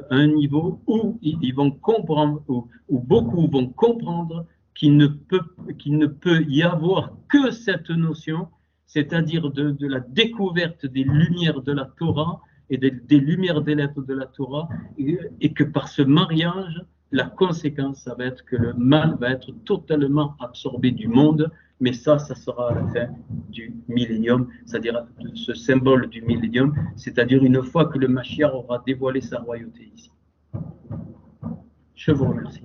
un niveau où ils vont comprendre, où beaucoup vont comprendre qu'il ne peut y avoir que cette notion, c'est-à-dire de la découverte des lumières de la Torah et des lumières des lettres de la Torah, et que par ce mariage, la conséquence, ça va être que le mal va être totalement absorbé du monde, mais ça sera à la fin du millénium, c'est-à-dire ce symbole du millénium, c'est-à-dire une fois que le Mashiach aura dévoilé sa royauté ici. Je vous remercie.